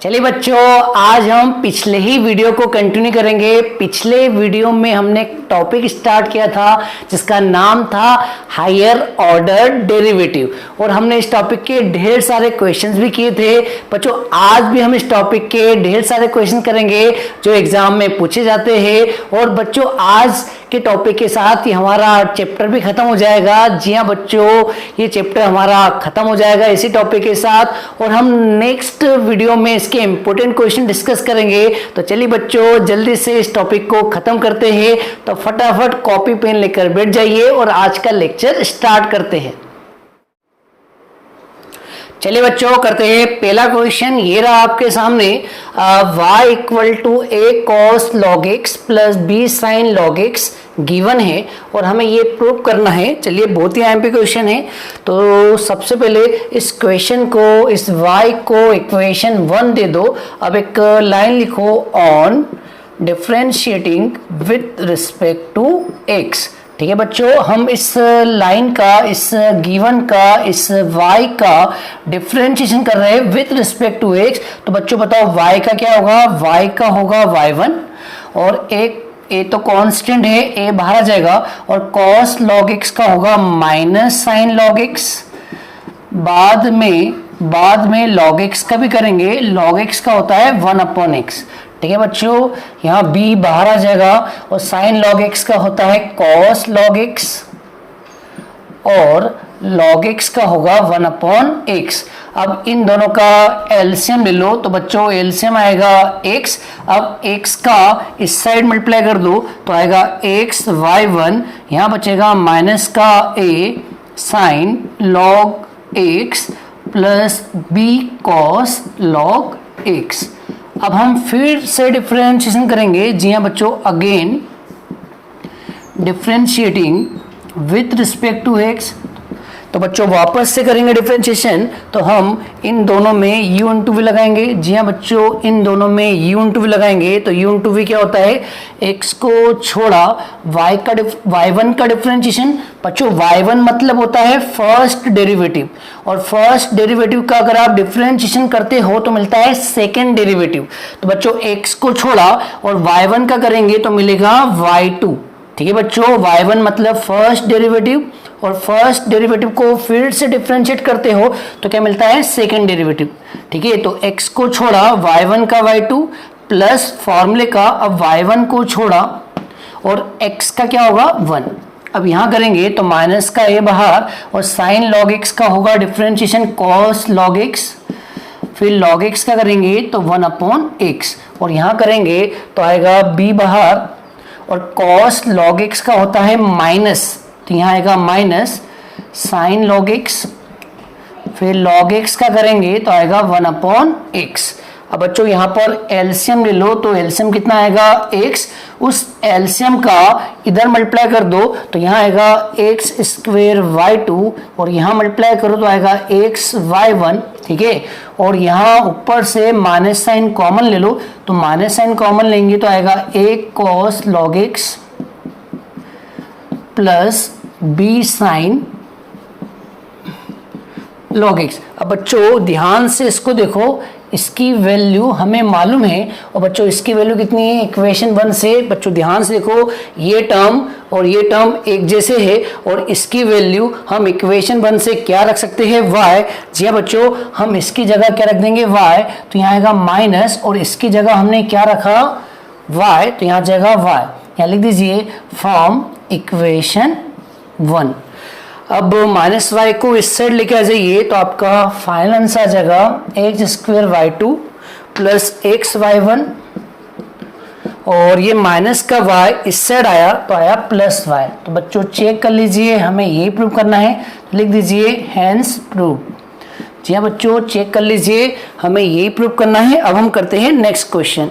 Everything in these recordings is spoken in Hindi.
चलिए बच्चों, आज हम पिछले ही वीडियो को कंटिन्यू करेंगे। पिछले वीडियो में हमने एक टॉपिक स्टार्ट किया था जिसका नाम था हायर ऑर्डर डेरिवेटिव, और हमने इस टॉपिक के ढेर सारे क्वेश्चंस भी किए थे। बच्चों, आज भी हम इस टॉपिक के ढेर सारे क्वेश्चन करेंगे जो एग्जाम में पूछे जाते हैं। और बच्चों, आज के टॉपिक के साथ ही हमारा चैप्टर भी खत्म हो जाएगा। जी हाँ बच्चों, ये चैप्टर हमारा खत्म हो जाएगा इसी टॉपिक के साथ, और हम नेक्स्ट वीडियो में इसके इंपॉर्टेंट क्वेश्चन डिस्कस करेंगे। तो चलिए बच्चों, जल्दी से इस टॉपिक को खत्म करते हैं। तो फटाफट कॉपी पेन लेकर बैठ जाइए और आज का लेक्चर स्टार्ट करते हैं। चलिए बच्चों, करते हैं पहला क्वेश्चन। ये रहा आपके सामने, y equal to a cos log x plus b sin log x given है और हमें ये प्रूव करना है। चलिए, बहुत ही आईएमपी क्वेश्चन है। तो सबसे पहले इस क्वेश्चन को, इस y को इक्वेशन 1 दे दो। अब एक लाइन लिखो, on differentiating with respect to x। ठीक है बच्चों, हम इस लाइन का, इस गिवन का, इस y का डिफरेंशिएशन कर रहे हैं विथ रिस्पेक्ट टू x। तो बच्चों बताओ y का क्या होगा? y का होगा y1, और एक a तो कांस्टेंट है, a बाहर आ जाएगा, और cos log x का होगा माइनस साइन log x। बाद में log x का भी करेंगे। log x का होता है 1/x। ठीक है बच्चों, यहाँ b बाहर आ जाएगा, और साइन log x का होता है cos log x, और log x का होगा 1/x। अब इन दोनों का एलसीएम ले लो। तो बच्चों, एलसीएम आएगा x। अब x का इस साइड मल्टीप्लाई कर दो तो आएगा x y1, यहाँ बचेगा माइनस का a sine log x plus b cos log x। अब हम फिर से डिफरेंशिएशन करेंगे। जी हाँ बच्चों, again differentiating with respect to x। तो बच्चों वापस से करेंगे डिफरेंशिएशन। तो हम इन दोनों में u इंटू वी लगाएंगे। जी हाँ बच्चों, इन दोनों में u इंटू वी लगाएंगे। तो u इंटू वी क्या होता है? x को छोड़ा y1 का डिफरेंशिएशन। बच्चों y1 मतलब होता है फर्स्ट डेरिवेटिव, और फर्स्ट डेरिवेटिव का अगर आप डिफरेंशिएशन करते हो तो मिलता है सेकेंड डेरिवेटिव। तो बच्चों x को छोड़ा और y1 का करेंगे तो मिलेगा y2। ठीक है बच्चों, y1 मतलब फर्स्ट डेरिवेटिव, और फर्स्ट डेरिवेटिव को फिर से डिफरेंशिएट करते हो तो क्या मिलता है? Second derivative. ठीक है, तो x को छोड़ा y1 का y2 प्लस फॉर्मूले का, अब y1 को छोड़ा और x का क्या होगा? 1। अब यहां करेंगे तो माइनस का a बाहर, और साइन log x का होगा डिफरेंशिएशन cos log x, फिर log x का करेंगे तो 1/x, और यहां करेंगे तो आएगा b बाहर, और cos log x का होता है माइनस, तो यहाँ आएगा माइनस साइन log x, फिर log x का करेंगे तो आएगा 1/x। अब बच्चों यहाँ पर एलसीएम ले लो। तो एलसीएम कितना आएगा? x। उस एलसीएम का इधर मल्टीप्लाई कर दो तो यहाँ आएगा x स्क्वेयर y2, और यहाँ मल्टीप्लाई करो तो आएगा x y1। ठीक है, और यहाँ ऊपर से माइनस साइन कॉमन ले लो। तो माइनस साइन कॉमन लेंगे तो आएगा a cos log x plus b sine log x। अब बच्चों ध्यान से इसको देखो, इसकी वैल्यू हमें मालूम है, और बच्चों इसकी वैल्यू कितनी है? इक्वेशन 1 से। बच्चों ध्यान से देखो, ये टर्म और ये टर्म एक जैसे है, और इसकी वैल्यू हम इक्वेशन 1 से क्या रख सकते हैं? y। जी हाँ बच्चों, हम इसकी जगह क्या रख देंगे? y। तो यहाँ आएगा माइनस, और इसकी जगह हमने क्या रखा? y, तो यहाँ जाएगा y। यहाँ लिख दीजिए फ्रॉम इक्वेशन 1। अब माइनस वाई को इस साइड लेके आ जाइए तो आपका फाइनल आंसर आ जाएगा x square y2 plus x y1, और ये माइनस का y इस साइड आया तो आया प्लस y। तो बच्चों चेक कर लीजिए, हमें यही प्रूव करना है। लिख दीजिए हैंस प्रूव। जी हाँ बच्चों, चेक कर लीजिए, हमें यही प्रूव करना है। अब हम करते हैं नेक्स्ट क्वेश्चन।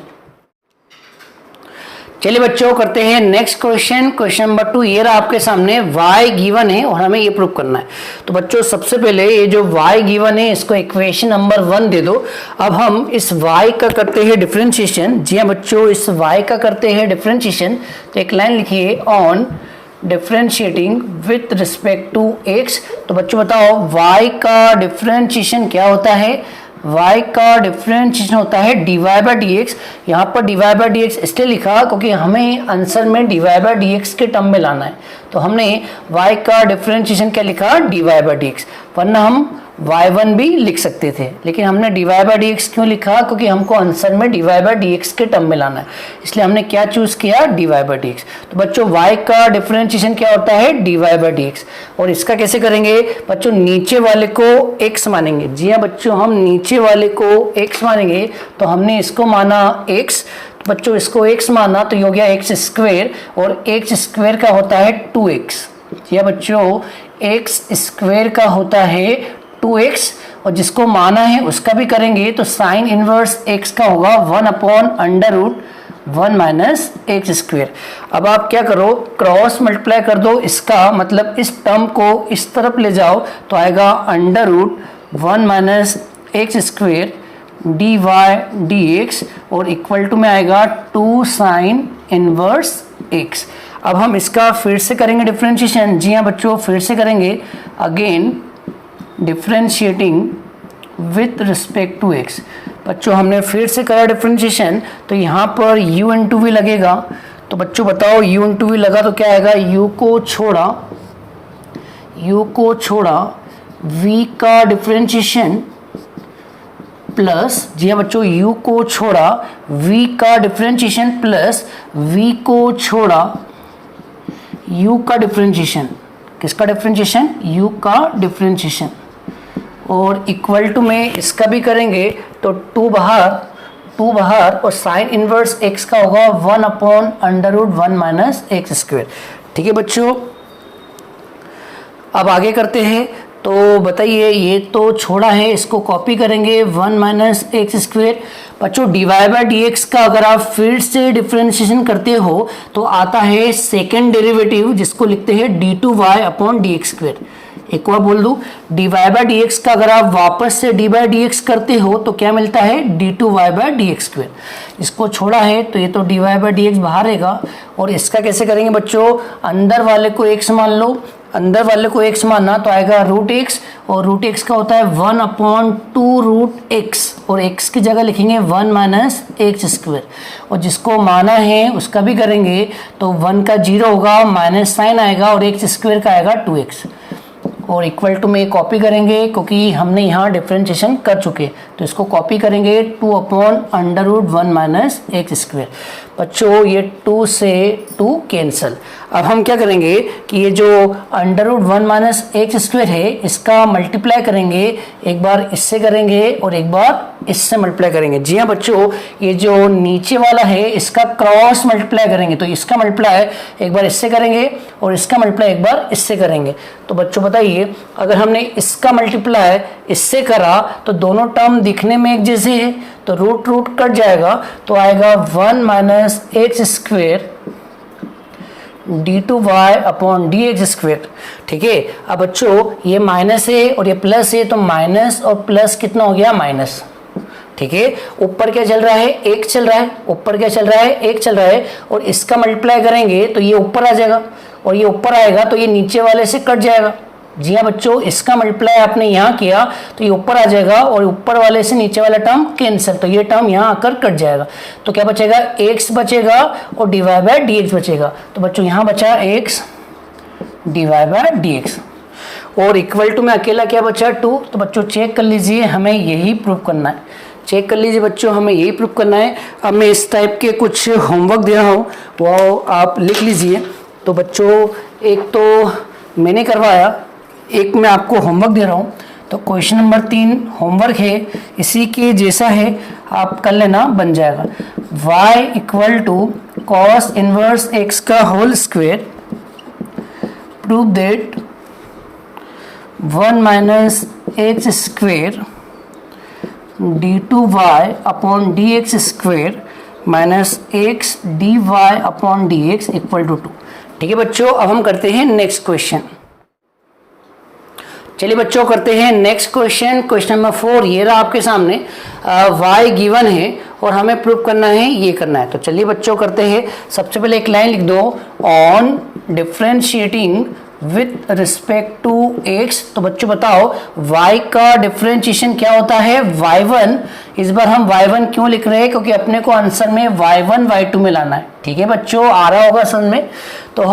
चलिए बच्चों, करते हैं नेक्स्ट क्वेश्चन। क्वेश्चन नंबर 2 ये रहा आपके सामने, y गिवन है और हमें ये प्रूव करना है। तो बच्चों सबसे पहले ये जो y गिवन है इसको इक्वेशन नंबर 1 दे दो। अब हम इस y का करते हैं डिफरेंशिएशन। जी हाँ बच्चों, इस y का करते हैं डिफरेंशिएशन। तो एक लाइन लिखिए, on differentiating with respect to x। तो बच्चों बताओ y का डिफरेंशिएशन क्या होता है? y का डिफरेंशिएशन होता है dy बाई डी एक्स। यहाँ पर dy बाई डी एक्स इसलिए लिखा क्योंकि हमें आंसर में dy बाई डी एक्स के टर्म में लाना है, तो हमने y का डिफरेंशिएशन क्या लिखा, dy बाई डी एक्स, वरना हम y1 भी लिख सकते थे, लेकिन हमने dy बाई डी एक्स क्यों लिखा, क्योंकि हमको आंसर में dy बाई डी एक्स के टर्म में लाना है, इसलिए हमने क्या चूज किया, dy बाई डी एक्स। तो बच्चों y का डिफरेंशिएशन क्या होता है, dy बाई डी एक्स। और इसका कैसे करेंगे बच्चों, नीचे वाले को x मानेंगे। जी हाँ बच्चों, हम नीचे वाले को x मानेंगे, तो हमने इसको माना x, तो बच्चों इसको x माना तो ये हो गया एक्स स्क्वेयर, और एक्स स्क्वेयर का होता है 2x। जी हाँ बच्चों, एक्स स्क्वेयर का होता है 2x, और जिसको माना है उसका भी करेंगे, तो साइन इनवर्स x का होगा 1/√1 माइनस एक्स स्क्वेयर। अब आप क्या करो, क्रॉस मल्टीप्लाई कर दो इसका, मतलब इस टर्म को इस तरफ ले जाओ तो आएगा √1 minus x square dy dx, और इक्वल टू में आएगा 2 साइन इनवर्स x। अब हम इसका फिर से करेंगे डिफरेंशिएशन। जी हाँ बच्चों, फिर से करेंगे, again differentiating with respect to x। बच्चों हमने फिर से करा डिफरेंशिएशन, तो यहाँ पर u इंटू वी लगेगा, तो बच्चों बताओ u इंटू वी लगा तो क्या आएगा, u को छोड़ा v का डिफरेंशिएशन प्लस, जी हाँ बच्चों, u को छोड़ा v का डिफरेंशिएशन प्लस v को छोड़ा u का डिफरेंशिएशन। किसका डिफरेंशिएशन, u का डिफरेंशिएशन, और इक्वल टू में इसका भी करेंगे तो 2 बाहर और साइन इनवर्स x का होगा 1/√1 माइनस एक्स स्क्वेयर। ठीक है बच्चों, अब आगे करते हैं। तो बताइए, ये तो छोड़ा है, इसको कॉपी करेंगे 1 माइनस एक्स स्क्वेयर। बच्चों dy बाई डी एक्स का अगर आप फिर से डिफरेंशिएशन करते हो तो आता है सेकेंड डेरिवेटिव, जिसको लिखते हैं d2y upon D x square. एक बार बोल दूं, dy बाई डी एक्स का अगर आप वापस से डी बाई डी एक्स करते हो तो क्या मिलता है, d2y by D x square. इसको छोड़ा है तो ये तो dy बाई डी एक्स बाहर रहेगा, और इसका कैसे करेंगे बच्चों, अंदर वाले को x मान लो, अंदर वाले को x मानना तो आएगा √x, और √x का होता है 1/2√x, और x की जगह लिखेंगे 1 माइनस एक्स स्क्वेयर, और जिसको माना है उसका भी करेंगे, तो 1 का 0 होगा, माइनस साइन आएगा, और एक्स स्क्वेयर का आएगा 2x, और इक्वल टू में कॉपी करेंगे क्योंकि हमने यहाँ डिफरेंशिएशन कर चुके, तो इसको कॉपी करेंगे 2/√1 माइनस एक्स स्क्वेयर। बच्चों ये 2 से 2 कैंसल। अब हम क्या करेंगे कि ये जो √1 माइनस एक्स स्क्वेयर है इसका मल्टीप्लाई करेंगे, एक बार इससे करेंगे और एक बार इससे मल्टीप्लाई करेंगे। जी हाँ बच्चों, ये जो नीचे वाला है इसका क्रॉस मल्टीप्लाई करेंगे, तो इसका मल्टीप्लाई एक बार इससे करेंगे और इसका मल्टीप्लाई एक बार इससे करेंगे। तो बच्चों बताइए, अगर हमने इसका मल्टीप्लाई इससे करा तो दोनों टर्म दिखने में एक जैसे है, तो रूट कट जाएगा, तो आएगा 1 minus x square d2y upon D x square. ठीक है, अब बच्चों ये माइनस है और ये प्लस है, तो माइनस और प्लस कितना हो गया, माइनस। ठीक है, ऊपर क्या चल रहा है, एक चल रहा है, ऊपर क्या चल रहा है, एक चल रहा है, और इसका मल्टीप्लाई करेंगे तो ये ऊपर आ जाएगा, और ये ऊपर आएगा तो ये नीचे वाले से कट जाएगा। जी हाँ बच्चों, इसका मल्टीप्लाई आपने यहाँ किया तो ये ऊपर आ जाएगा, और ऊपर वाले से नीचे वाला टर्म कैंसिल, तो ये टर्म यहाँ आकर कट जाएगा, तो क्या बचेगा, x बचेगा और dy बाई डी एक्स बचेगा। तो बच्चों यहाँ बचा x dy by D x, और इक्वल टू में अकेला क्या बचा, 2। तो बच्चों चेक कर लीजिए, हमें यही प्रूव करना है। चेक कर लीजिए बच्चों, हमें यही प्रूव करना है। अब मैं इस टाइप के कुछ होमवर्क दे रहा हूँ, वो आप लिख लीजिए। तो बच्चों एक तो मैंने करवाया, एक मैं आपको होमवर्क दे रहा हूँ। तो क्वेश्चन नंबर 3 होमवर्क है, इसी के जैसा है, आप कर लेना, बन जाएगा। y equal to cos inverse x का whole square, prove that 1 minus x square d2y upon D x square minus x D Y upon D x equal to 2। ठीक है बच्चों, अब हम करते हैं नेक्स्ट क्वेश्चन। चलिए बच्चों करते हैं नेक्स्ट क्वेश्चन। क्वेश्चन नंबर 4 ये रहा आपके सामने, y गिवन है और हमें प्रूव करना है, ये करना है। तो चलिए बच्चों करते हैं। सबसे पहले एक लाइन लिख दो, on differentiating with respect to x। तो बच्चों बताओ y का डिफरेंशिएशन क्या होता है, y1। इस बार हम y1 क्यों लिख रहे हैं, क्योंकि अपने को आंसर में y1 y2 में लाना है। ठीक है बच्चों, आ रहा होगा समझ में। तो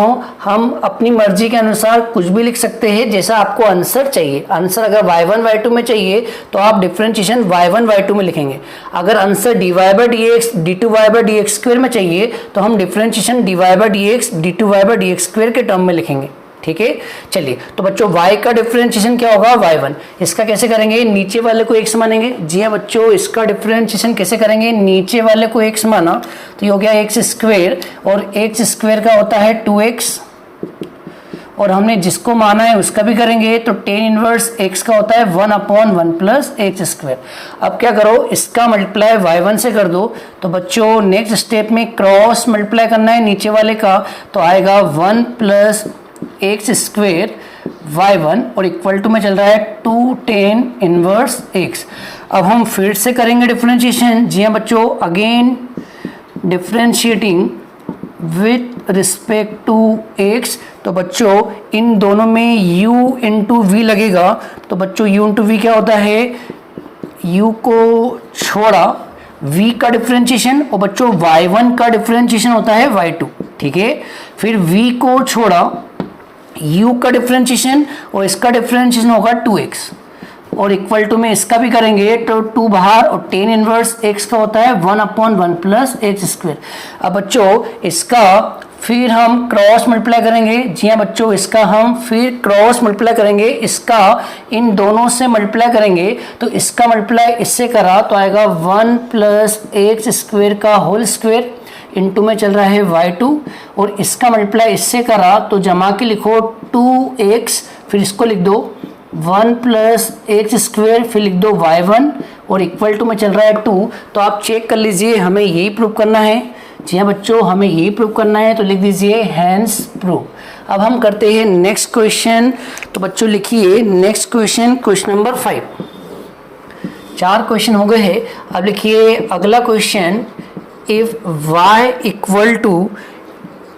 हम अपनी मर्जी के अनुसार कुछ भी लिख सकते हैं जैसा आपको आंसर चाहिए। आंसर अगर y1 y2 में चाहिए तो आप डिफरेंशिएशन y1 y2 में लिखेंगे। अगर answer dy by dx d2y by dx square में चाहिए तो हम differentiation dy by dx d2y by dx square के टर्म में लिखेंगे। ठीक है, चलिए तो बच्चों y का डिफरेंशिएशन क्या होगा, y1। इसका कैसे करेंगे, नीचे वाले को x मानेंगे। जी हाँ बच्चों, इसका डिफरेंशिएशन कैसे करेंगे, नीचे वाले को x माना तो ये हो गया x स्क्वायर, और x स्क्वायर का होता है 2x, और हमने जिसको माना है उसका भी करेंगे तो tan इनवर्स x का होता है 1/1 प्लस x स्क्वायर। अब क्या करो, इसका मल्टीप्लाई y1 से कर दो। तो बच्चों नेक्स्ट स्टेप में क्रॉस मल्टीप्लाई करना है नीचे वाले का, तो आएगा 1 प्लस x स्क्वायर y1 और इक्वल टू में चल रहा है 2 tan इनवर्स x। अब हम फिर से करेंगे डिफरेंशिएशन। जी हाँ बच्चों, again differentiating with respect to x। तो बच्चों इन दोनों में u इंटू वी लगेगा। तो बच्चों u इंटू वी क्या होता है, u को छोड़ा v का डिफरेंशिएशन, और बच्चों y1 का डिफरेंशिएशन होता है y2। ठीक है, फिर v को छोड़ा u का डिफरेंशिएशन, और इसका डिफरेंशिएशन होगा 2x, और इक्वल टू में इसका भी करेंगे तो 2 बाहर, और tan इनवर्स x का होता है 1/1 प्लस x स्क्वायर। अब बच्चों इसका फिर हम क्रॉस मल्टीप्लाई करेंगे। जी हाँ बच्चों, इसका हम फिर क्रॉस मल्टीप्लाई करेंगे, इसका इन दोनों से मल्टीप्लाई करेंगे। तो इसका मल्टीप्लाई इससे करा तो आएगा 1 प्लस x स्क्वायर का होल स्क्वायर, इनटू में चल रहा है y2, और इसका मल्टीप्लाई इससे करा तो जमा के लिखो 2x, फिर इसको लिख दो 1 प्लस x स्क्वायर, फिर लिख दो y1, और इक्वल टू में चल रहा है 2। तो आप चेक कर लीजिए, हमें यही प्रूव करना है। जी हाँ बच्चों, हमें यही प्रूव करना है, तो लिख दीजिए हैंस प्रूव। अब हम करते हैं नेक्स्ट क्वेश्चन। तो बच्चों लिखिए next question, question number 5। 4 question हो गए हैं। अब लिखिए अगला question, if y equal to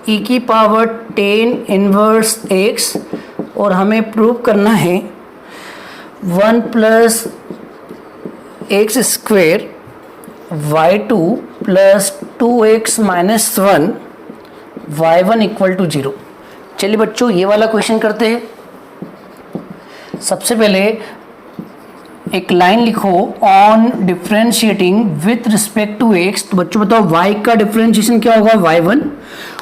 e की पावर tan इनवर्स x, और हमें प्रूव करना है 1 plus x square y2 plus 2x minus 1 y1 equal to 0। चलिए बच्चों ये वाला क्वेश्चन करते हैं। सबसे पहले एक लाइन लिखो, on differentiating with respect to x। तो बच्चों बताओ y का डिफरेंशिएशन क्या होगा, y1,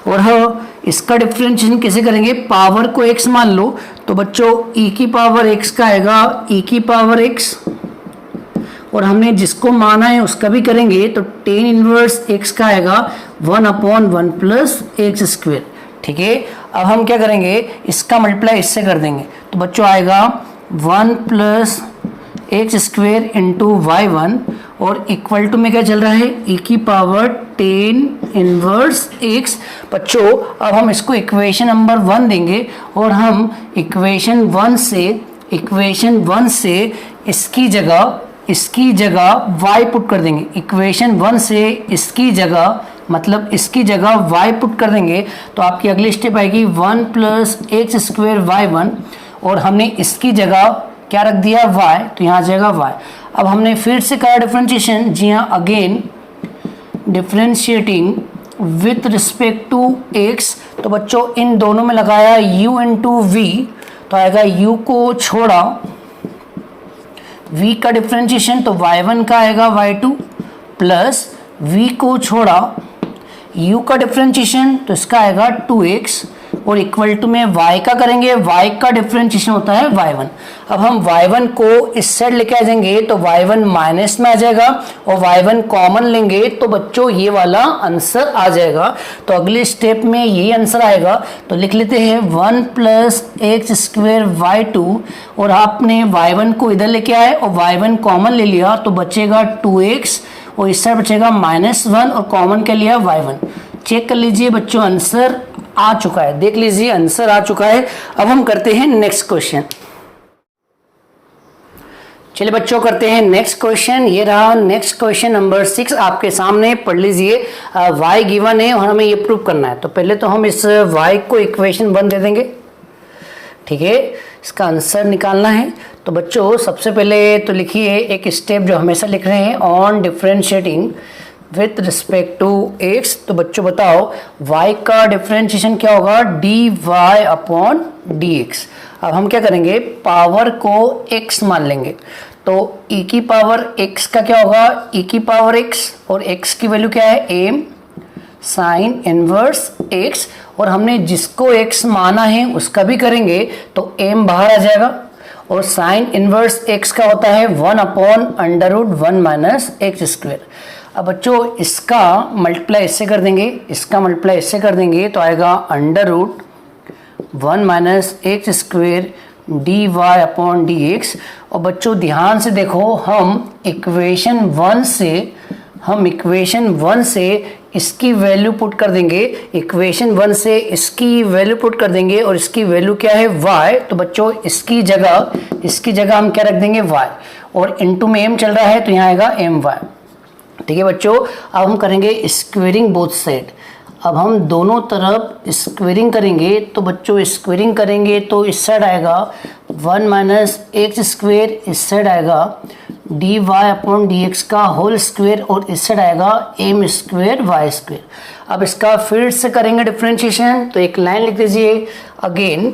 और हाँ इसका डिफरेंशिएशन कैसे करेंगे, पावर को x मान लो। तो बच्चों e की पावर x का आएगा e की पावर x, और हमने जिसको माना है उसका भी करेंगे तो tan इनवर्स x का आएगा 1/1 प्लस x स्क्वायर। ठीक है, अब हम क्या करेंगे, इसका मल्टीप्लाई इससे कर देंगे। तो बच्चों आएगा 1 plus x square into y1, और इक्वल टू में क्या चल रहा है, e की पावर tan इनवर्स x। बच्चों अब हम इसको इक्वेशन नंबर 1 देंगे, और हम इक्वेशन 1 से इसकी जगह y पुट कर देंगे। इक्वेशन 1 से इसकी जगह मतलब इसकी जगह y पुट कर देंगे। तो आपकी अगली स्टेप आएगी 1 प्लस x स्क्वायर y1, और हमने इसकी जगह क्या रख दिया, y, तो यहाँ आ जाएगा y। अब हमने फिर से करा डिफरेंशिएशन। जी हाँ, again differentiating with respect to x। तो बच्चों इन दोनों में लगाया u इंटू वी, तो आएगा u को छोड़ा v का डिफरेंशिएशन, तो y1 का आएगा y2, प्लस v को छोड़ा u का डिफरेंशिएशन, तो इसका आएगा 2x, और इक्वल टू में y का करेंगे, y का डिफरेंशिएशन होता है y1। अब हम y1 को इस साइड लेके आ जाएंगे तो y1 माइनस में आ जाएगा, और y1 कॉमन लेंगे तो बच्चों ये वाला आंसर आ जाएगा। तो अगले स्टेप में ये आंसर आएगा। तो लिख लेते हैं 1 प्लस x स्क्वायर y2, और आपने y1 को इधर लेके आए और y1 कॉमन ले लिया तो बचेगा 2x, और इस साइड बचेगा -1, और कॉमन क्या लिया y1। चेक कर लीजिए बच्चों, आंसर आ चुका है, देख लीजिए आंसर आ चुका है। अब हम करते हैं नेक्स्ट क्वेश्चन। चलिए बच्चों करते हैं नेक्स्ट क्वेश्चन। ये रहा नेक्स्ट क्वेश्चन नंबर 6 आपके सामने, पढ़ लीजिए। y गिवन है और हमें ये प्रूव करना है। तो पहले तो हम इस y को इक्वेशन 1 दे देंगे। ठीक है, इसका आंसर निकालना है। तो बच्चों सबसे पहले तो लिखिए एक स्टेप जो हमेशा लिख रहे हैं, on differentiating with respect to x. तो बच्चों बताओ y का डिफरेंशिएशन क्या होगा, dy अपॉन dx। अब हम क्या करेंगे, पावर को x मान लेंगे, तो e की पावर x का क्या होगा, e की पावर x, और x की वैल्यू क्या है, m साइन इनवर्स x, और हमने जिसको x माना है उसका भी करेंगे तो m बाहर आ जाएगा, और साइन इनवर्स x का होता है 1 upon under root 1 minus x square. अब बच्चों इसका मल्टीप्लाई इससे कर देंगे, इसका मल्टीप्लाई इससे कर देंगे तो आएगा under root 1 minus x square d Y upon D x. और बच्चों ध्यान से देखो, हम इक्वेशन वन से इसकी वैल्यू पुट कर देंगे, इक्वेशन 1 से इसकी वैल्यू पुट कर देंगे, और इसकी वैल्यू क्या है, y। तो बच्चों इसकी जगह हम क्या रख देंगे, y, और इनटू में m चल रहा है तो यहाँ आएगा my। ठीक है बच्चों, अब हम करेंगे स्क्वेयरिंग बोथ साइड। अब हम दोनों तरफ स्क्वेयरिंग करेंगे, तो बच्चों स्क्वेयरिंग करेंगे तो इस साइड आएगा 1 माइनस एक्स स्क्वेयर, इस साइड आएगा D Y upon D x का होल स्क्वेयर, और इस साइड आएगा एम स्क्वेयर वाई स्क्वेयर। अब इसका फिर से करेंगे डिफरेंशिएशन, तो एक लाइन लिख दीजिए, again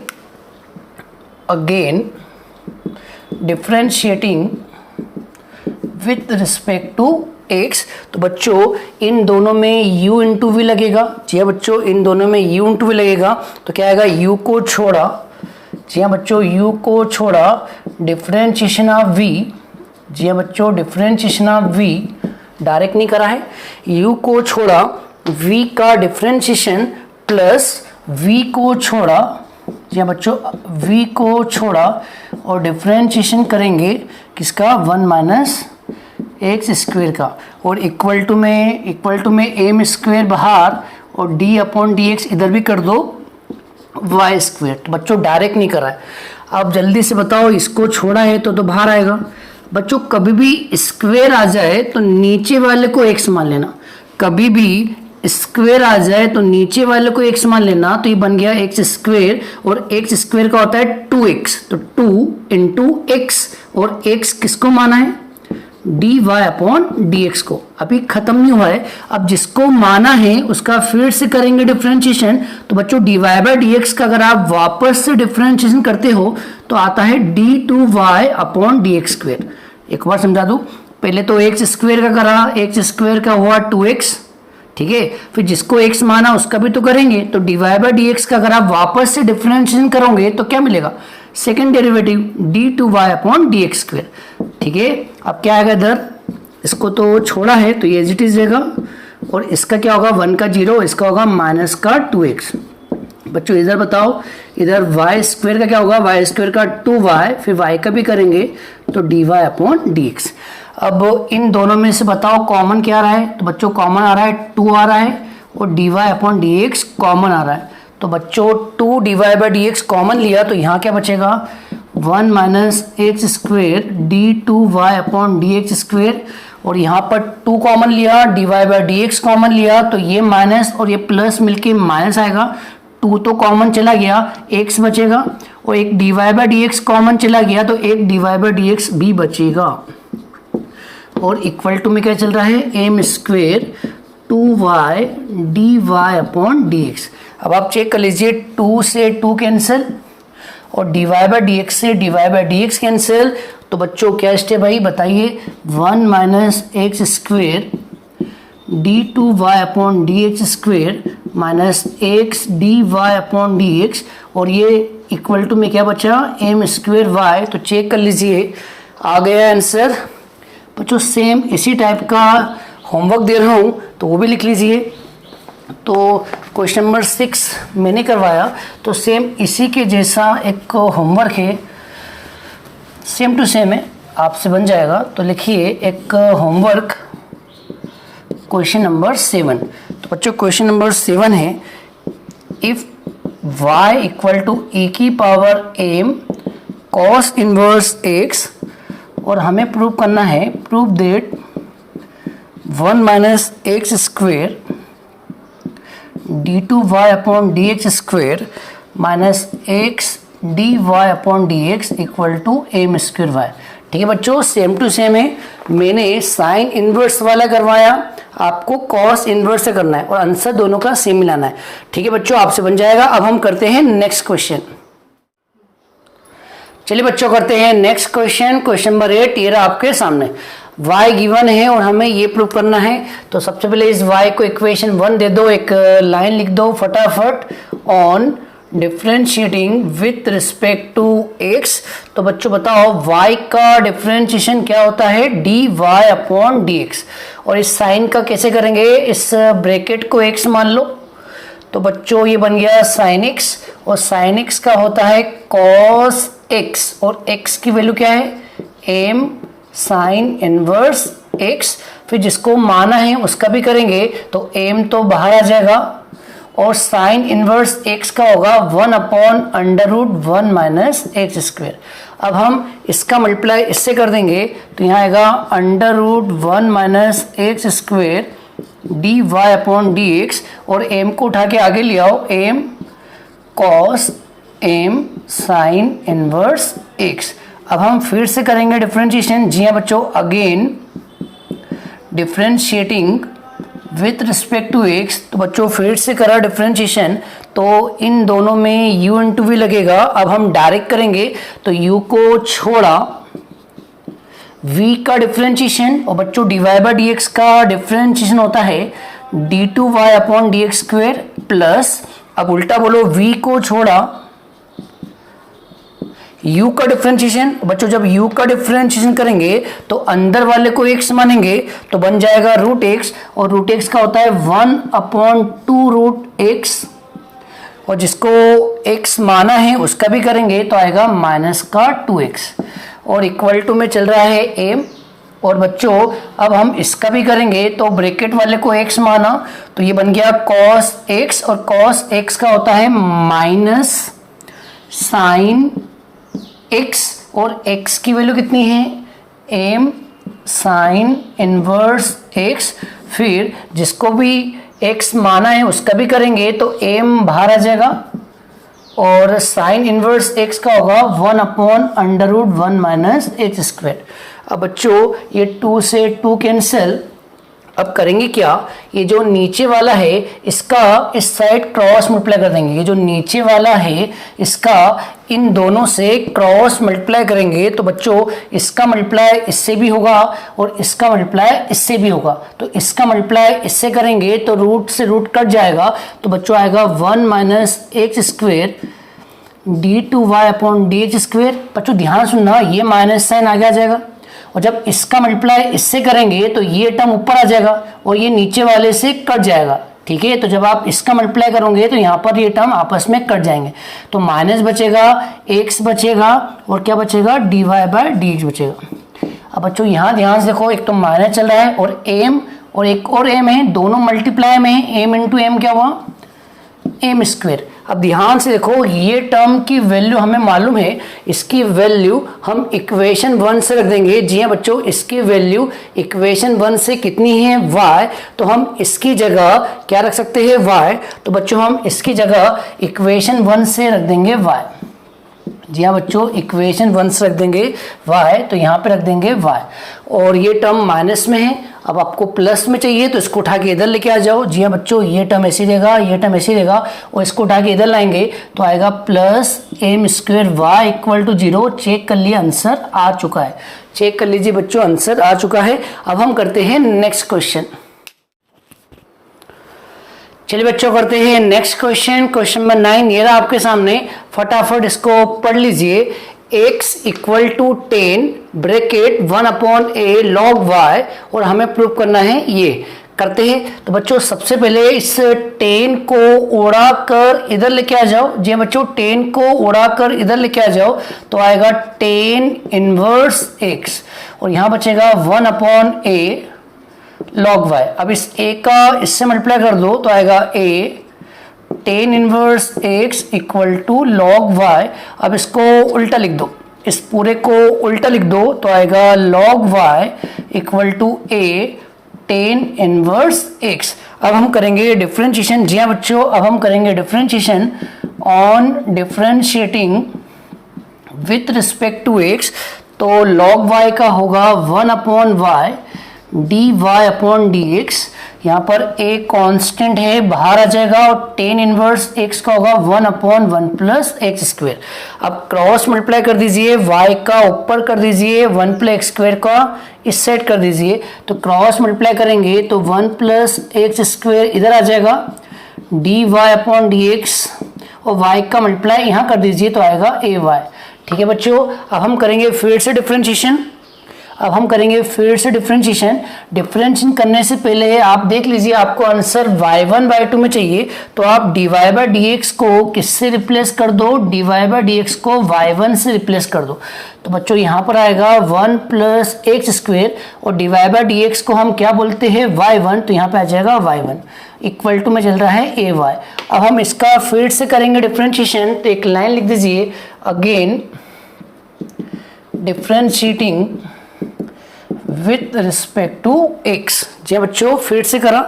differentiating with respect to x। तो बच्चों इन दोनों में u इंटू वी लगेगा। जी हाँ बच्चों, इन दोनों में u इंटू वी लगेगा, तो क्या आएगा, u को छोड़ा, जी हाँ बच्चों u को छोड़ा डिफरेंशिएशन ऑफ v। जी हाँ बच्चों, डिफरेंशिएशन ऑफ v डायरेक्ट नहीं करा है, u को छोड़ा v का डिफरेंशिएशन प्लस v को छोड़ा, जी हाँ बच्चों v को छोड़ा, और डिफरेंशिएशन करेंगे किसका, 1 माइनस एक्स स्क्वेयर का, और इक्वल टू में एम स्क्वेयर बाहर, और डी अपॉन डी एक्स इधर भी कर दो वाई स्क्वेयर। तो बच्चों डायरेक्ट नहीं करा है। अब जल्दी से बताओ, इसको छोड़ा है तो बाहर आएगा। बच्चों कभी भी स्क्वेयर आ जाए तो नीचे वाले को एक्स मान लेना, कभी भी स्क्वेयर आ जाए तो नीचे वाले को एक्स मान लेना, तो ये बन गया एक्स स्क्वेयर, और एक्स स्क्वेयर का होता है 2x, तो 2 इंटू एक्स, और x किसको माना है, d Y upon D x को। अभी खत्म नहीं हुआ है, अब जिसको माना है उसका फिर से करेंगे डिफरेंशिएशन। तो बच्चों d Y by D x का अगर आप वापस से डिफरेंशिएशन करते हो तो आता है d two Y upon D x square. एक बार समझा दूं, पहले तो एक्स स्क्वेयर का करा, एक्स स्क्वेयर का हुआ 2x, ठीक है, फिर जिसको x माना उसका भी तो करेंगे, तो d Y by D x का अगर आप वापस से डिफरेंशिएशन करोगे तो क्या मिलेगा, second derivative d two Y upon D x square. ठीक है, अब क्या आएगा इधर, इसको तो छोड़ा है तो ये एज इट इज रहेगा, और इसका क्या होगा, 1 का 0, इसका होगा माइनस का 2x। बच्चों इधर बताओ, इधर वाई स्क्वेयर का क्या होगा, वाई स्क्वेयर का 2y, फिर y का भी करेंगे तो d Y upon D x. अब इन दोनों में से बताओ कॉमन क्या आ रहा है, तो बच्चों कॉमन आ रहा है 2 आ रहा है, और D Y upon D x common आ रहा है। तो बच्चों 2 D Y by D x common लिया तो यहाँ क्या बचेगा, 1 minus x square D two Y upon D x square, और यहाँ पर 2 कॉमन लिया, D Y by D x common लिया, तो ये माइनस और ये प्लस मिलके माइनस आएगा, 2 तो कॉमन चला गया, x बचेगा, और एक d Y by D x common चला गया तो एक d Y by D x भी बचेगा, और इक्वल टू में क्या चल रहा है, m square 2y d Y upon D x. अब आप चेक कर लीजिए, 2 से 2 कैंसिल, और D Y by D x से D Y by D X cancel, तो बच्चों क्या स्टेप भाई बताइए, 1 minus x square D two Y upon D x square minus x D Y upon D x, और ये इक्वल टू में क्या बचा, एम स्क्वेयर वाई। तो चेक कर लीजिए आ गया आंसर। बच्चों सेम इसी टाइप का होमवर्क दे रहा हूँ तो वो भी लिख लीजिए। तो क्वेश्चन नंबर 6 मैंने करवाया, तो सेम इसी के जैसा एक होमवर्क है, सेम टू सेम है, आपसे बन जाएगा। तो लिखिए एक होमवर्क क्वेश्चन नंबर 7। तो बच्चों क्वेश्चन नंबर 7 है, if y equal to e की power m cos inverse x, और हमें प्रूव करना है, prove that 1 minus x square D two Y upon D x square minus x D Y upon D x equal to m square y. ठीक है बच्चों, सेम टू सेम है। मैंने साइन इनवर्स वाला करवाया, आपको कॉस इनवर्स से करना है और आंसर दोनों का सेम मिलाना है। ठीक है बच्चों, आपसे बन जाएगा। अब हम करते हैं नेक्स्ट क्वेश्चन। चलिए बच्चों करते हैं नेक्स्ट क्वेश्चन। क्वेश्चन नंबर 8 ये रहा आपके सामने। y गिवन है और हमें ये प्रूव करना है। तो सबसे पहले इस y को इक्वेशन 1 दे दो, एक लाइन लिख दो फटाफट। On differentiating with respect to x। तो बच्चों बताओ y का डिफरेंशिएशन क्या होता है, dy अपॉन dx। और इस साइन का कैसे करेंगे, इस ब्रैकेट को x मान लो। तो बच्चों ये बन गया साइन x और साइन x का होता है cos x और x की वैल्यू क्या है, m साइन इनवर्स x। फिर जिसको माना है उसका भी करेंगे तो m तो बाहर आ जाएगा और साइन इनवर्स x का होगा 1 upon under root 1 minus x square. अब हम इसका मल्टीप्लाई इससे कर देंगे तो यहाँ आएगा under root 1 minus x square d Y upon D x और m को उठा के आगे ले आओ, m cos m sine inverse x। अब हम फिर से करेंगे डिफरेंशिएशन। जी हाँ बच्चों, again differentiating with respect to x। तो बच्चों फिर से करा डिफरेंशिएशन, तो इन दोनों में u इंटू v लगेगा। अब हम डायरेक्ट करेंगे तो u को छोड़ा v का डिफरेंशिएशन और बच्चों dy बाई डी एक्स का डिफरेंशिएशन होता है d2y upon D x square plus, अब उल्टा बोलो, v को छोड़ा u का डिफरेंशिएशन। बच्चों जब u का डिफरेंशिएशन करेंगे तो अंदर वाले को x मानेंगे तो बन जाएगा रूट x और रूट x का होता है 1 अपॉन 2 रूट x और जिसको x माना है उसका भी करेंगे तो आएगा माइनस का 2x और इक्वल टू में चल रहा है m। और बच्चों अब हम इसका भी करेंगे तो ब्रैकेट वाले को x माना तो ये बन गया cos x और cos x का होता है माइनस साइन x और x की वैल्यू कितनी है, m साइन इनवर्स x। फिर जिसको भी x माना है उसका भी करेंगे तो m बाहर आ जाएगा और साइन इनवर्स x का होगा 1 upon under root 1 minus x square. अब बच्चों ये 2 से 2 कैंसिल। अब करेंगे क्या, ये जो नीचे वाला है इसका इस साइड क्रॉस मल्टीप्लाई कर देंगे। ये जो नीचे वाला है इसका इन दोनों से क्रॉस मल्टीप्लाई करेंगे तो बच्चों इसका मल्टीप्लाई इससे भी होगा और इसका मल्टीप्लाई इससे भी होगा। तो इसका मल्टीप्लाई इससे करेंगे तो रूट से रूट कट जाएगा तो बच्चों आएगा 1 minus x square d2y upon D x square. बच्चों ध्यान सुनना, ये माइनस साइन आगे आ जाएगा और जब इसका मल्टीप्लाई इससे करेंगे तो ये टर्म ऊपर आ जाएगा और ये नीचे वाले से कट जाएगा। ठीक है, तो जब आप इसका मल्टीप्लाई करोगे तो यहाँ पर ये टर्म आपस में कट जाएंगे तो माइनस बचेगा, x बचेगा और क्या बचेगा, dy बाय डी एक्स बचेगा। अब बच्चों यहाँ ध्यान से देखो, एक तो माइनस चल रहा है और m और एक और m है, दोनों मल्टीप्लाई में है। m इंटू एम क्या हुआ, m स्क्वेयर। अब ध्यान से देखो, ये टर्म की वैल्यू हमें मालूम है, इसकी वैल्यू हम इक्वेशन 1 से रख देंगे। जी हाँ बच्चों, इसकी वैल्यू इक्वेशन 1 से कितनी है, y। तो हम इसकी जगह क्या रख सकते हैं, y। तो बच्चों हम इसकी जगह इक्वेशन 1 से रख देंगे y। जी हाँ बच्चों, इक्वेशन 1 से रख देंगे y, तो यहाँ पे रख देंगे y और ये टर्म माइनस में है। अब आपको प्लस में चाहिए तो इसको उठा के इधर लेके आ जाओ। जी हाँ बच्चों, ये टर्म ऐसे रहेगा, ये टर्म ऐसे रहेगा और इसको उठा के इधर लाएंगे तो आएगा plus m square y equal to 0। Check कर लिया, आंसर आ चुका है। चेक कर लीजिए बच्चों, आंसर आ चुका है। अब हम करते हैं नेक्स्ट क्वेश्चन। चलिए बच्चों करते हैं नेक्स्ट क्वेश्चन। क्वेश्चन नंबर 9 ये रहा आपके सामने, फटाफट इसको पढ़ लीजिए। x equal to 10 bracket 1 upon a log y और हमें प्रूव करना है, ये करते हैं। तो बच्चों सबसे पहले इस 10 को उड़ा कर इधर लेके आ जाओ। जी बच्चों, 10 को उड़ा कर इधर लेके आ जाओ तो आएगा 10 इनवर्स x और यहाँ बचेगा 1 अपॉन a log y। अब इस a का इससे मल्टीप्लाई कर दो तो आएगा a 10 inverse x equal to log y। अब इसको उल्टा लिख दो, इस पूरे को उल्टा लिख दो तो आएगा log y equal to a 10 inverse x। अब हम करेंगे डिफरेंशिएशन। जी हाँ बच्चों, अब हम करेंगे differentiation. On differentiating with respect to x, तो लॉग वाई का होगा 1 upon y d Y upon D x. यहाँ पर a कांस्टेंट है, बाहर आ जाएगा और टेन इनवर्स x का होगा 1 अपॉन 1 प्लस एक्स स्क्वेयर। अब क्रॉस मल्टीप्लाई कर दीजिए, y का ऊपर कर दीजिए, 1 प्लस एक्स स्क्वेयर का इस साइड कर दीजिए, तो क्रॉस मल्टीप्लाई करेंगे तो 1 प्लस एक्स स्क्वेयर इधर आ जाएगा, d Y upon D x, और y का मल्टीप्लाई यहाँ कर दीजिए तो आएगा ए वाई। ठीक है बच्चों, अब हम करेंगे फिर से डिफरेंशिएशन। डिफरेंशिएशन करने से पहले आप देख लीजिए, आपको आंसर y1 y2 में चाहिए, तो आप dy बाई डी एक्स को किससे रिप्लेस कर दो, dy बाई डी एक्स को y1 से रिप्लेस कर दो। तो बच्चों यहाँ पर आएगा 1 प्लस एक्स स्क्वेयर, और dy बाई डी एक्स को हम क्या बोलते हैं, y1, तो यहाँ पे आ जाएगा y1 इक्वल टू में चल रहा है ए वाई। अब हम इसका फिर से करेंगे डिफरेंशिएशन, तो एक लाइन लिख दीजिए, again differentiating with respect to X. जी बच्चों, फिर से करा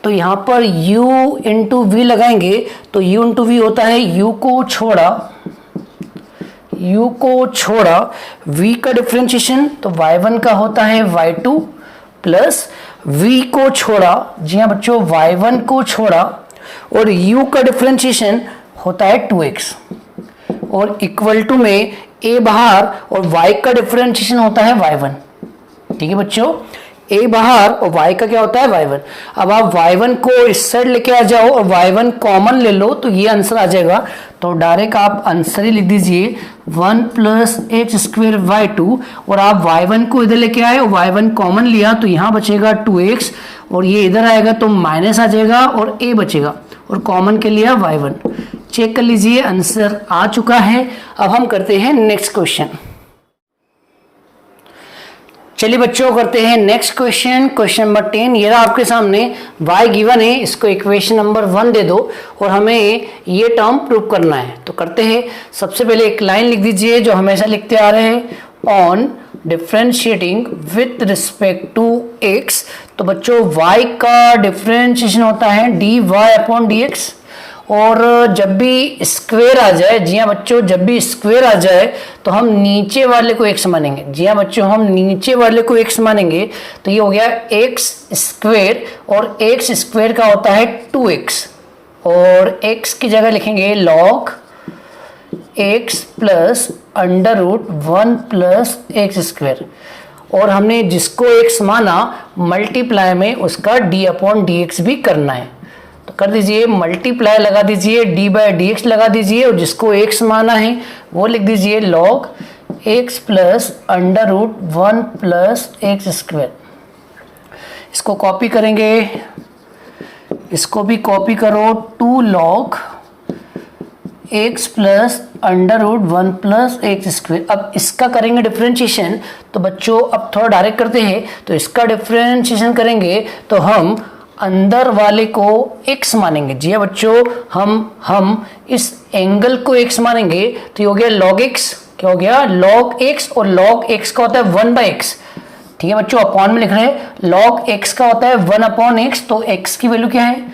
तो यहाँ पर u इंटू वी लगाएंगे, तो u इंटू वी होता है u को छोड़ा v का डिफरेंशिएशन, तो y1 का होता है y2 प्लस v को छोड़ा, जी हाँ बच्चों y1 को छोड़ा, और u का डिफरेंशिएशन होता है 2x, और इक्वल टू में a बाहर और y का डिफरेंशिएशन होता है y1। ठीक है बच्चों, a बाहर और y का क्या होता है y1। अब आप y1 को इस साइड लेके आ जाओ और y1 कॉमन ले लो, तो ये आंसर आ जाएगा। तो डायरेक्ट आप आंसर ही लिख दीजिए 1 प्लस एक्स स्क्वेयर y2, और आप y1 को इधर लेके आए और y1 कॉमन लिया, तो यहाँ बचेगा 2x, और ये इधर आएगा तो माइनस आ जाएगा और a बचेगा, और कॉमन के लिया y1। चेक कर लीजिए, आंसर आ चुका है। अब हम करते हैं नेक्स्ट क्वेश्चन। चलिए बच्चों, करते हैं नेक्स्ट क्वेश्चन, क्वेश्चन नंबर 10। ये रहा आपके सामने, y गिवन है, इसको इक्वेशन नंबर 1 दे दो और हमें ये टर्म प्रूव करना है। तो करते हैं, सबसे पहले एक लाइन लिख दीजिए जो हमेशा लिखते आ रहे हैं, on differentiating with respect to x। तो बच्चों y का डिफरेंशिएशन होता है dy अपॉन dx, और जब भी स्क्वायर आ जाए, जी हाँ बच्चों, जब भी स्क्वायर आ जाए तो हम नीचे वाले को x मानेंगे। जी हाँ बच्चों, हम नीचे वाले को x मानेंगे, तो ये हो गया x स्क्वायर, और x स्क्वायर का होता है 2x, और x की जगह लिखेंगे log x plus under root 1 plus x square, और हमने जिसको x माना मल्टीप्लाई में उसका d अपॉन डी एक्स भी करना है। तो कर दीजिए, मल्टीप्लाई लगा दीजिए, d बाई डी एक्स लगा दीजिए, और जिसको x माना है वो लिख दीजिए log x plus under root 1 plus x square. इसको कॉपी करेंगे, इसको भी कॉपी करो, 2 log x plus under root 1 plus x square. अब इसका करेंगे डिफरेंशिएशन, तो बच्चों अब थोड़ा डायरेक्ट करते हैं। तो इसका डिफरेंशिएशन करेंगे तो हम अंदर वाले को x मानेंगे। जी हाँ बच्चों, हम इस एंगल को x मानेंगे, तो ये हो गया log x, क्या हो गया log x, और log x का होता है 1 बाई एक्स। ठीक है बच्चों, अपॉन में लिख रहे हैं, log x का होता है 1 अपॉन x, तो x की वैल्यू क्या है,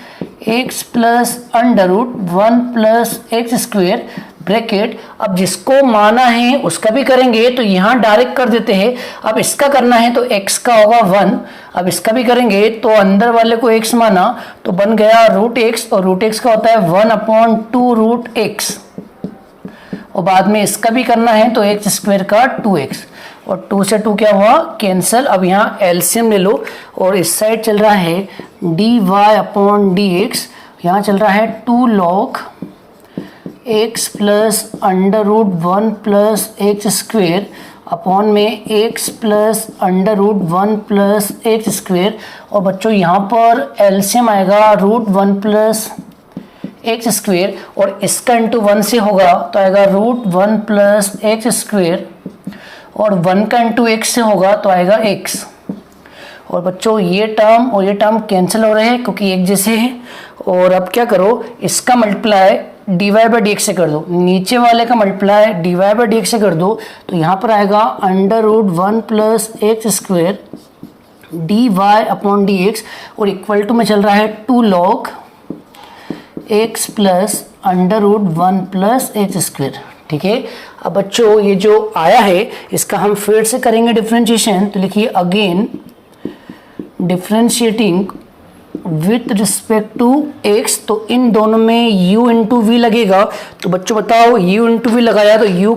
x plus under root 1 plus x square bracket. अब जिसको माना है उसका भी करेंगे, तो यहाँ डायरेक्ट कर देते हैं। अब इसका करना है तो x का होगा 1, अब इसका भी करेंगे तो अंदर वाले को x माना तो बन गया रूट x, और रूट x का होता है 1 अपॉन 2 रूट x, और बाद में इसका भी करना है तो एक्स स्क्वायर का 2x, और 2 से 2 क्या हुआ, कैंसिल। अब यहाँ एलसीएम ले लो, और इस साइड चल रहा है dy अपॉन dx, यहाँ चल रहा है 2 log x plus under root 1 plus x square upon में x plus under root 1 plus x square, और बच्चों यहाँ पर एलसीएम आएगा रूट 1 प्लस एक्स स्क्वेयर, और इसका इंटू 1 से होगा तो आएगा रूट 1 प्लस एक्स स्क्वेयर, और 1 का इंटू एक्स से होगा तो आएगा x। और बच्चों ये टर्म और ये टर्म कैंसिल हो रहे हैं क्योंकि एक जैसे हैं। और अब क्या करो, इसका multiply dy by D x से कर दो, नीचे वाले का multiply dy by D x से कर दो, तो यहाँ पर आएगा under root 1 plus x square dy upon D x, और इक्वल टू में चल रहा है 2 log x plus under root 1 plus x square. ठीक है। अब बच्चों ये जो आया है इसका हम फिर से करेंगे डिफरेंशिएशन, तो लिखिए again differentiating with respect to x, तो इन दोनों में u इंटू वी लगेगा। तो बच्चों बताओ u इंटू वी लगाया तो u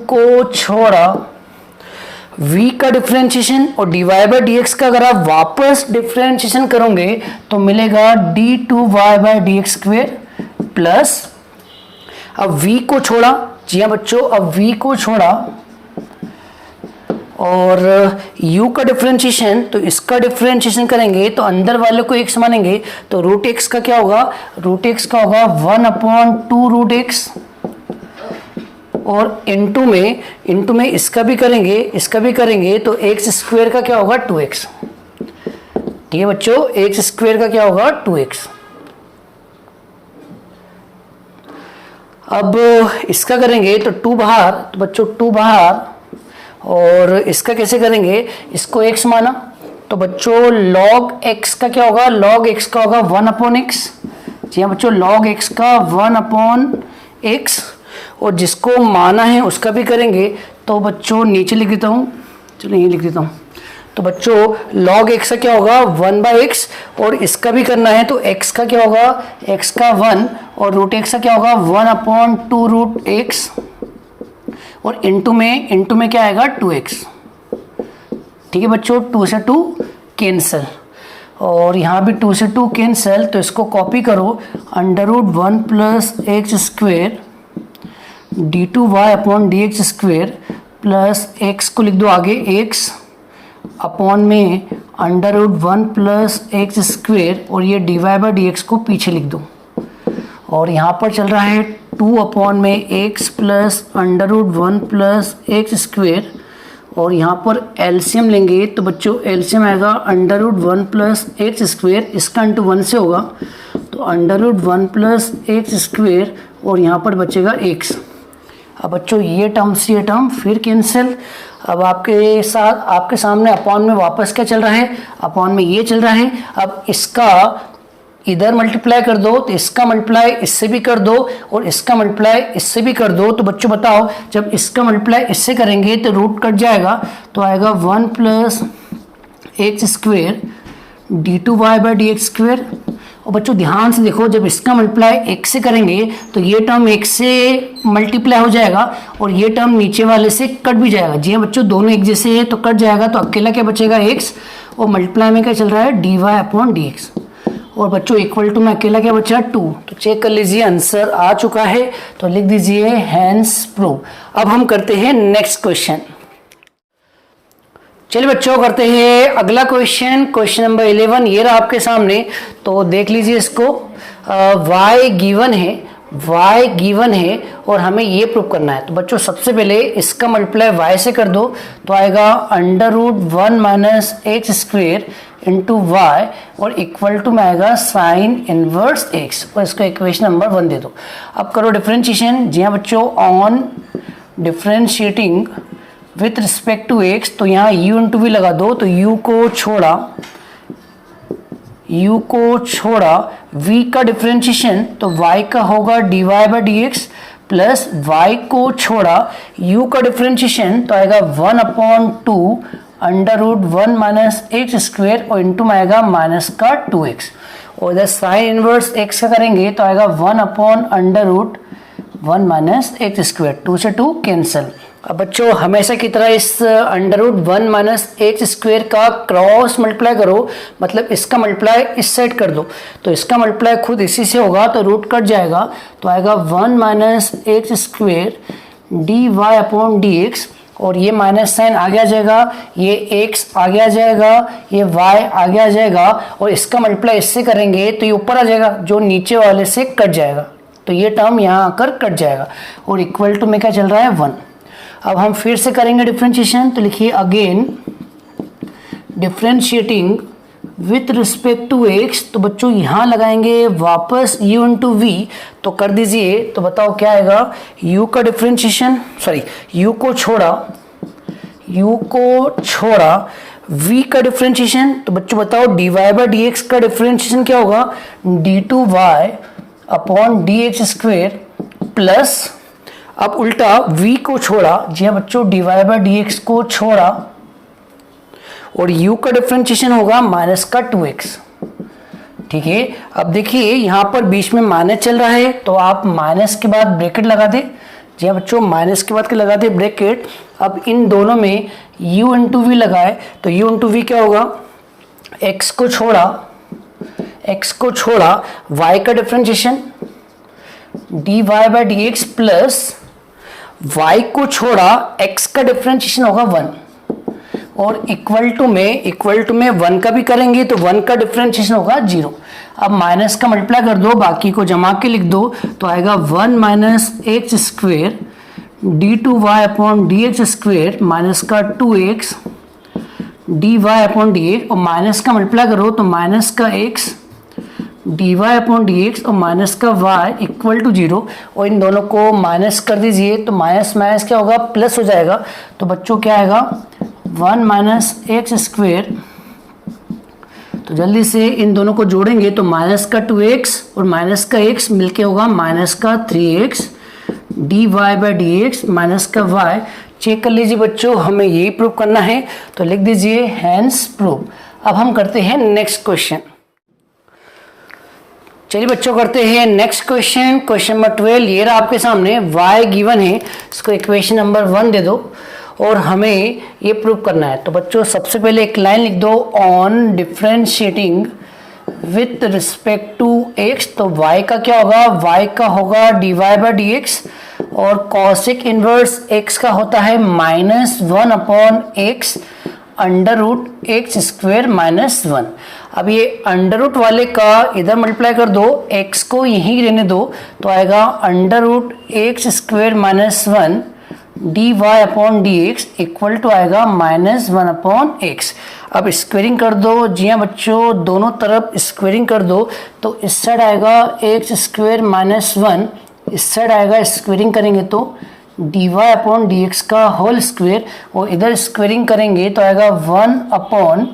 को छोड़ा v का डिफरेंशिएशन और dy बाई डी एक्स का अगर आप वापस डिफरेंशिएशन करोगे तो मिलेगा d2y by D x square plus, अब v को छोड़ा, जी हाँ बच्चों, अब v को छोड़ा और u का डिफरेंशिएशन, तो इसका डिफरेंशिएशन करेंगे तो अंदर वाले को x मानेंगे, तो रूट x का क्या होगा, रूट x का होगा 1/2 रूट x, और इनटू में इसका भी करेंगे तो x स्क्वायर का क्या होगा 2x। ठीक है बच्चों, x स्क्वायर का क्या होगा 2x। अब इसका करेंगे तो 2 बाहर, तो बच्चों 2 बाहर, और इसका कैसे करेंगे, इसको x माना तो बच्चों log x का क्या होगा, log x का होगा 1/x। जी हाँ बच्चों, log x का 1/x, और जिसको माना है उसका भी करेंगे तो बच्चों नीचे लिख देता हूँ, चलो यही लिख देता हूँ। तो बच्चों log x का क्या होगा 1/x, और इसका भी करना है तो x का क्या होगा, x का 1, और रूट x का क्या होगा 1/2 रूट x, और इनटू में क्या आएगा 2x। ठीक है बच्चों, 2 से 2 कैंसिल, और यहाँ भी 2 से 2 कैंसिल, तो इसको कॉपी करो, √1 plus x square d2y upon D x square plus x को लिख दो आगे x अपॉन में √1 प्लस एक्स स्क्वेयर, और ये dy बाई डी एक्स को पीछे लिख दो, और यहाँ पर चल रहा है 2 अपॉन में x plus √1 plus x square, और यहाँ पर एलसीएम लेंगे तो बच्चों एलसीएम आएगा √1 प्लस एक्स स्क्वेयर, इसका इंटू 1 से होगा तो √1 प्लस एक्स स्क्वेयर, और यहाँ पर बचेगा x। अब बच्चों ये टर्म से ये टर्म फिर कैंसिल। अब आपके सामने अपॉन में वापस क्या चल रहा है, अपॉन में ये चल रहा है। अब इसका इधर मल्टीप्लाई कर दो तो इसका मल्टीप्लाई इससे भी कर दो, और इसका मल्टीप्लाई इससे भी कर दो। तो बच्चों बताओ जब इसका मल्टीप्लाई इससे करेंगे तो रूट कट जाएगा, तो आएगा 1 plus x square d2y by D x square. और बच्चों ध्यान से देखो, जब इसका मल्टीप्लाई x से करेंगे तो ये टर्म x से मल्टीप्लाई हो जाएगा और ये टर्म नीचे वाले से कट भी जाएगा। जी हाँ बच्चों, दोनों एक जैसे है तो कट जाएगा, तो अकेला क्या बचेगा x, और मल्टीप्लाई में क्या चल रहा है dy अपॉन डी एक्स। और बच्चों इक्वल टू में अकेला क्या बचा 2। तो चेक कर लीजिए आंसर आ चुका है, तो लिख दीजिए हैंस प्रूव। अब हम करते हैं नेक्स्ट क्वेश्चन। चलिए बच्चों करते हैं अगला क्वेश्चन, क्वेश्चन नंबर 11 ये रहा आपके सामने। तो देख लीजिए इसको, y गिवन है और हमें ये प्रूव करना है। तो बच्चों सबसे पहले इसका मल्टीप्लाई y से कर दो तो आएगा √1 minus x square into y, और इक्वल टू में आएगा साइन इनवर्स x, और इसको इक्वेशन नंबर 1 दे दो। अब करो डिफरेंशिएशन। जी हाँ बच्चों, on differentiating with respect to x, तो यहाँ u इंटू वी लगा दो, तो u को छोड़ा v का डिफरेंशिएशन, तो y का होगा dy by D x, plus y को छोड़ा u का डिफरेंशिएशन तो आएगा 1/2 √1 माइनस एक्स स्क्वेयर, और इंटू में आएगा माइनस का 2x, और इधर साइन इनवर्स x का करेंगे तो आएगा 1/√1 माइनस एक्स स्क्वेयर, 2 से 2 कैंसिल। अब बच्चों हमेशा की तरह इस √1 माइनस एक्स स्क्वेयर का क्रॉस मल्टीप्लाई करो, मतलब इसका मल्टीप्लाई इस साइड कर दो, तो इसका मल्टीप्लाई खुद इसी से होगा तो रूट कट जाएगा, तो आएगा 1 minus x square d Y upon D x, और ये माइनस साइन आगे आ जाएगा, ये x आगे आ जाएगा, ये y आगे आ जाएगा, और इसका मल्टीप्लाई इससे करेंगे तो ये ऊपर आ जाएगा जो नीचे वाले से कट जाएगा, तो ये टर्म यहाँ आकर कट जाएगा, और इक्वल टू में क्या चल रहा है 1। अब हम फिर से करेंगे डिफरेंशिएशन, तो लिखिए again differentiating with respect to x, तो बच्चों यहाँ लगाएंगे वापस u इंटू वी, तो कर दीजिए। तो बताओ क्या आएगा, u का डिफरेंशिएशन u को छोड़ा v का डिफरेंशिएशन, तो बच्चों बताओ dy बाई डी एक्स का डिफरेंशिएशन क्या होगा, d2y upon D x square plus, अब उल्टा v को छोड़ा, जी हाँ बच्चों, dy बाई dx को छोड़ा और u का डिफरेंशिएशन होगा माइनस का 2x। ठीक है, अब देखिए यहाँ पर बीच में माइनस चल रहा है तो आप माइनस के बाद ब्रैकेट लगा दे। जी हाँ बच्चों, माइनस के बाद के लगा दे ब्रैकेट। अब इन दोनों में u इंटू वी लगाए तो u इंटू वी क्या होगा, x को छोड़ा y का differentiation dy by D x plus y को छोड़ा x का डिफरेंशिएशन होगा 1 और इक्वल टू में 1 का भी करेंगे तो 1 का डिफरेंशिएशन होगा 0। अब माइनस का मल्टीप्लाई कर दो, बाकी को जमा के लिख दो तो आएगा 1 minus x square D two Y upon D x square minus का 2x d Y upon D x, और माइनस का मल्टीप्लाई करो तो माइनस का x d Y upon D x और माइनस का y इक्वल टू 0, और इन दोनों को माइनस कर दीजिए तो माइनस माइनस क्या होगा, प्लस हो जाएगा। तो बच्चों क्या आएगा, 1 माइनस एक्स स्क्वेयर, तो जल्दी से इन दोनों को जोड़ेंगे तो माइनस का 2x और माइनस का x मिलके होगा माइनस का 3x d Y by D x minus का y। चेक कर लीजिए बच्चों, हमें यही प्रूव करना है तो लिख दीजिए हैंस प्रूव। अब हम करते हैं नेक्स्ट क्वेश्चन। चलिए बच्चों करते हैं नेक्स्ट क्वेश्चन, क्वेश्चन नंबर 12। ये रहा आपके सामने, y गिवन है, इसको इक्वेशन नंबर 1 दे दो और हमें ये प्रूव करना है। तो बच्चों सबसे पहले एक लाइन लिख दो, on differentiating with respect to x। तो y का क्या होगा, y का होगा dy बाई डी एक्स और कॉसिक इनवर्स x का होता है minus 1 upon x under root x square minus 1। अब ये अंडर रूट वाले का इधर मल्टीप्लाई कर दो, x को यहीं रहने दो तो आएगा under root x square minus 1 d Y upon D x equal to आएगा माइनस 1 अपॉन एक्स। अब स्क्वेयरिंग कर दो, जी हाँ बच्चों, दोनों तरफ स्क्वेयरिंग कर दो तो इस साइड आएगा एक्स स्क्वेयर माइनस 1, इस साइड आएगा स्क्वेयरिंग करेंगे तो d Y upon D x का होल स्क्वेयर, और इधर स्क्वेयरिंग करेंगे तो आएगा 1 अपॉन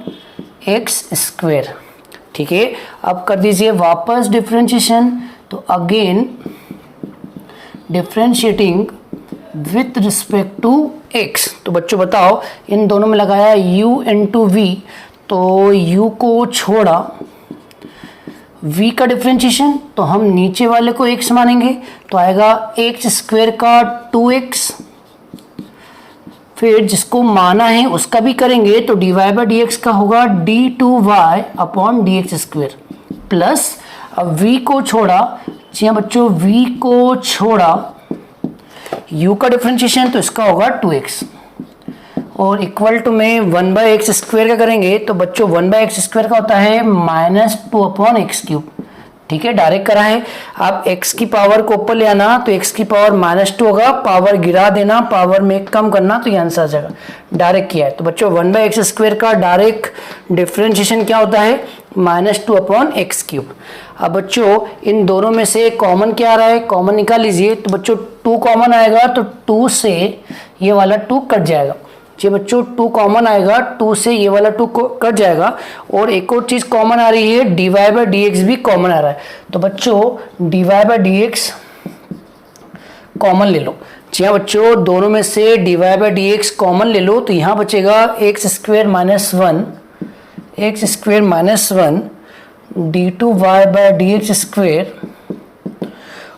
एक्स स्क्वेयर। ठीक है, अब कर दीजिए वापस डिफरेंशिएशन, तो again differentiating with respect to x। तो बच्चों बताओ, इन दोनों में लगाया u इंटू वी, तो u को छोड़ा v का डिफरेंशिएशन तो हम नीचे वाले को x मानेंगे तो आएगा एक्स स्क्वेयर का 2x, फिर जिसको माना है उसका भी करेंगे तो d Y by D x का होगा d two Y upon D x square plus, अब v को छोड़ा, जी हाँ बच्चों v को छोड़ा u का डिफरेंशिएशन तो इसका होगा 2x और इक्वल टू में 1 बाई एक्स स्क्वेयर का करेंगे तो बच्चों 1 बाई एक्स स्क्वेयर का होता है माइनस 2 अपॉन एक्स क्यूब। ठीक है, डायरेक्ट करा है। आप x की पावर को ऊपर ले आना तो x की पावर माइनस 2 होगा, पावर गिरा देना, पावर में कम करना तो ये आंसर आ जाएगा। डायरेक्ट किया है तो बच्चों 1 बाई एक्स स्क्वेयर का डायरेक्ट डिफरेंशिएशन क्या होता है, माइनस 2 अपॉन एक्स क्यूब। अब बच्चों इन दोनों में से कॉमन क्या आ रहा है, कॉमन निकाल लीजिए। तो बच्चों 2 कॉमन आएगा तो 2 से ये वाला 2 कट जाएगा। जी बच्चों 2 कॉमन आएगा, 2 से ये वाला 2 कट जाएगा, और एक और चीज़ कॉमन आ रही है, d Y by D x भी कॉमन आ रहा है। तो बच्चों d Y by D x common ले लो। जी हाँ बच्चों, दोनों में से D Y by D x common ले लो तो यहाँ बचेगा x square minus 1 d two y by D x square,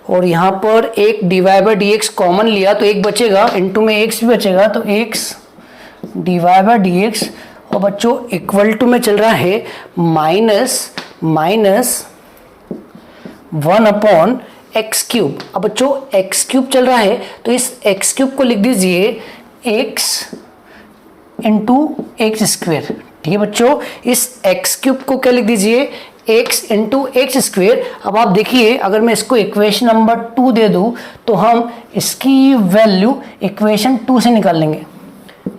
और यहाँ पर एक d Y by D x common लिया तो एक बचेगा, इनटू में एक्स भी बचेगा तो x D Y by D x, और बच्चों इक्वल टू में चल रहा है माइनस 1 अपॉन एक्स क्यूब। अब बच्चों एक्स क्यूब चल रहा है तो इस एक्स क्यूब को लिख दीजिए एक्स इंटू एक्स स्क्वेयर। ठीक है बच्चों, इस एक्स क्यूब को क्या लिख दीजिए, x इंटू एक्स स्क्वेयर। अब आप देखिए, अगर मैं इसको इक्वेशन नंबर 2 दे दूं तो हम इसकी वैल्यू इक्वेशन 2 से निकाल लेंगे।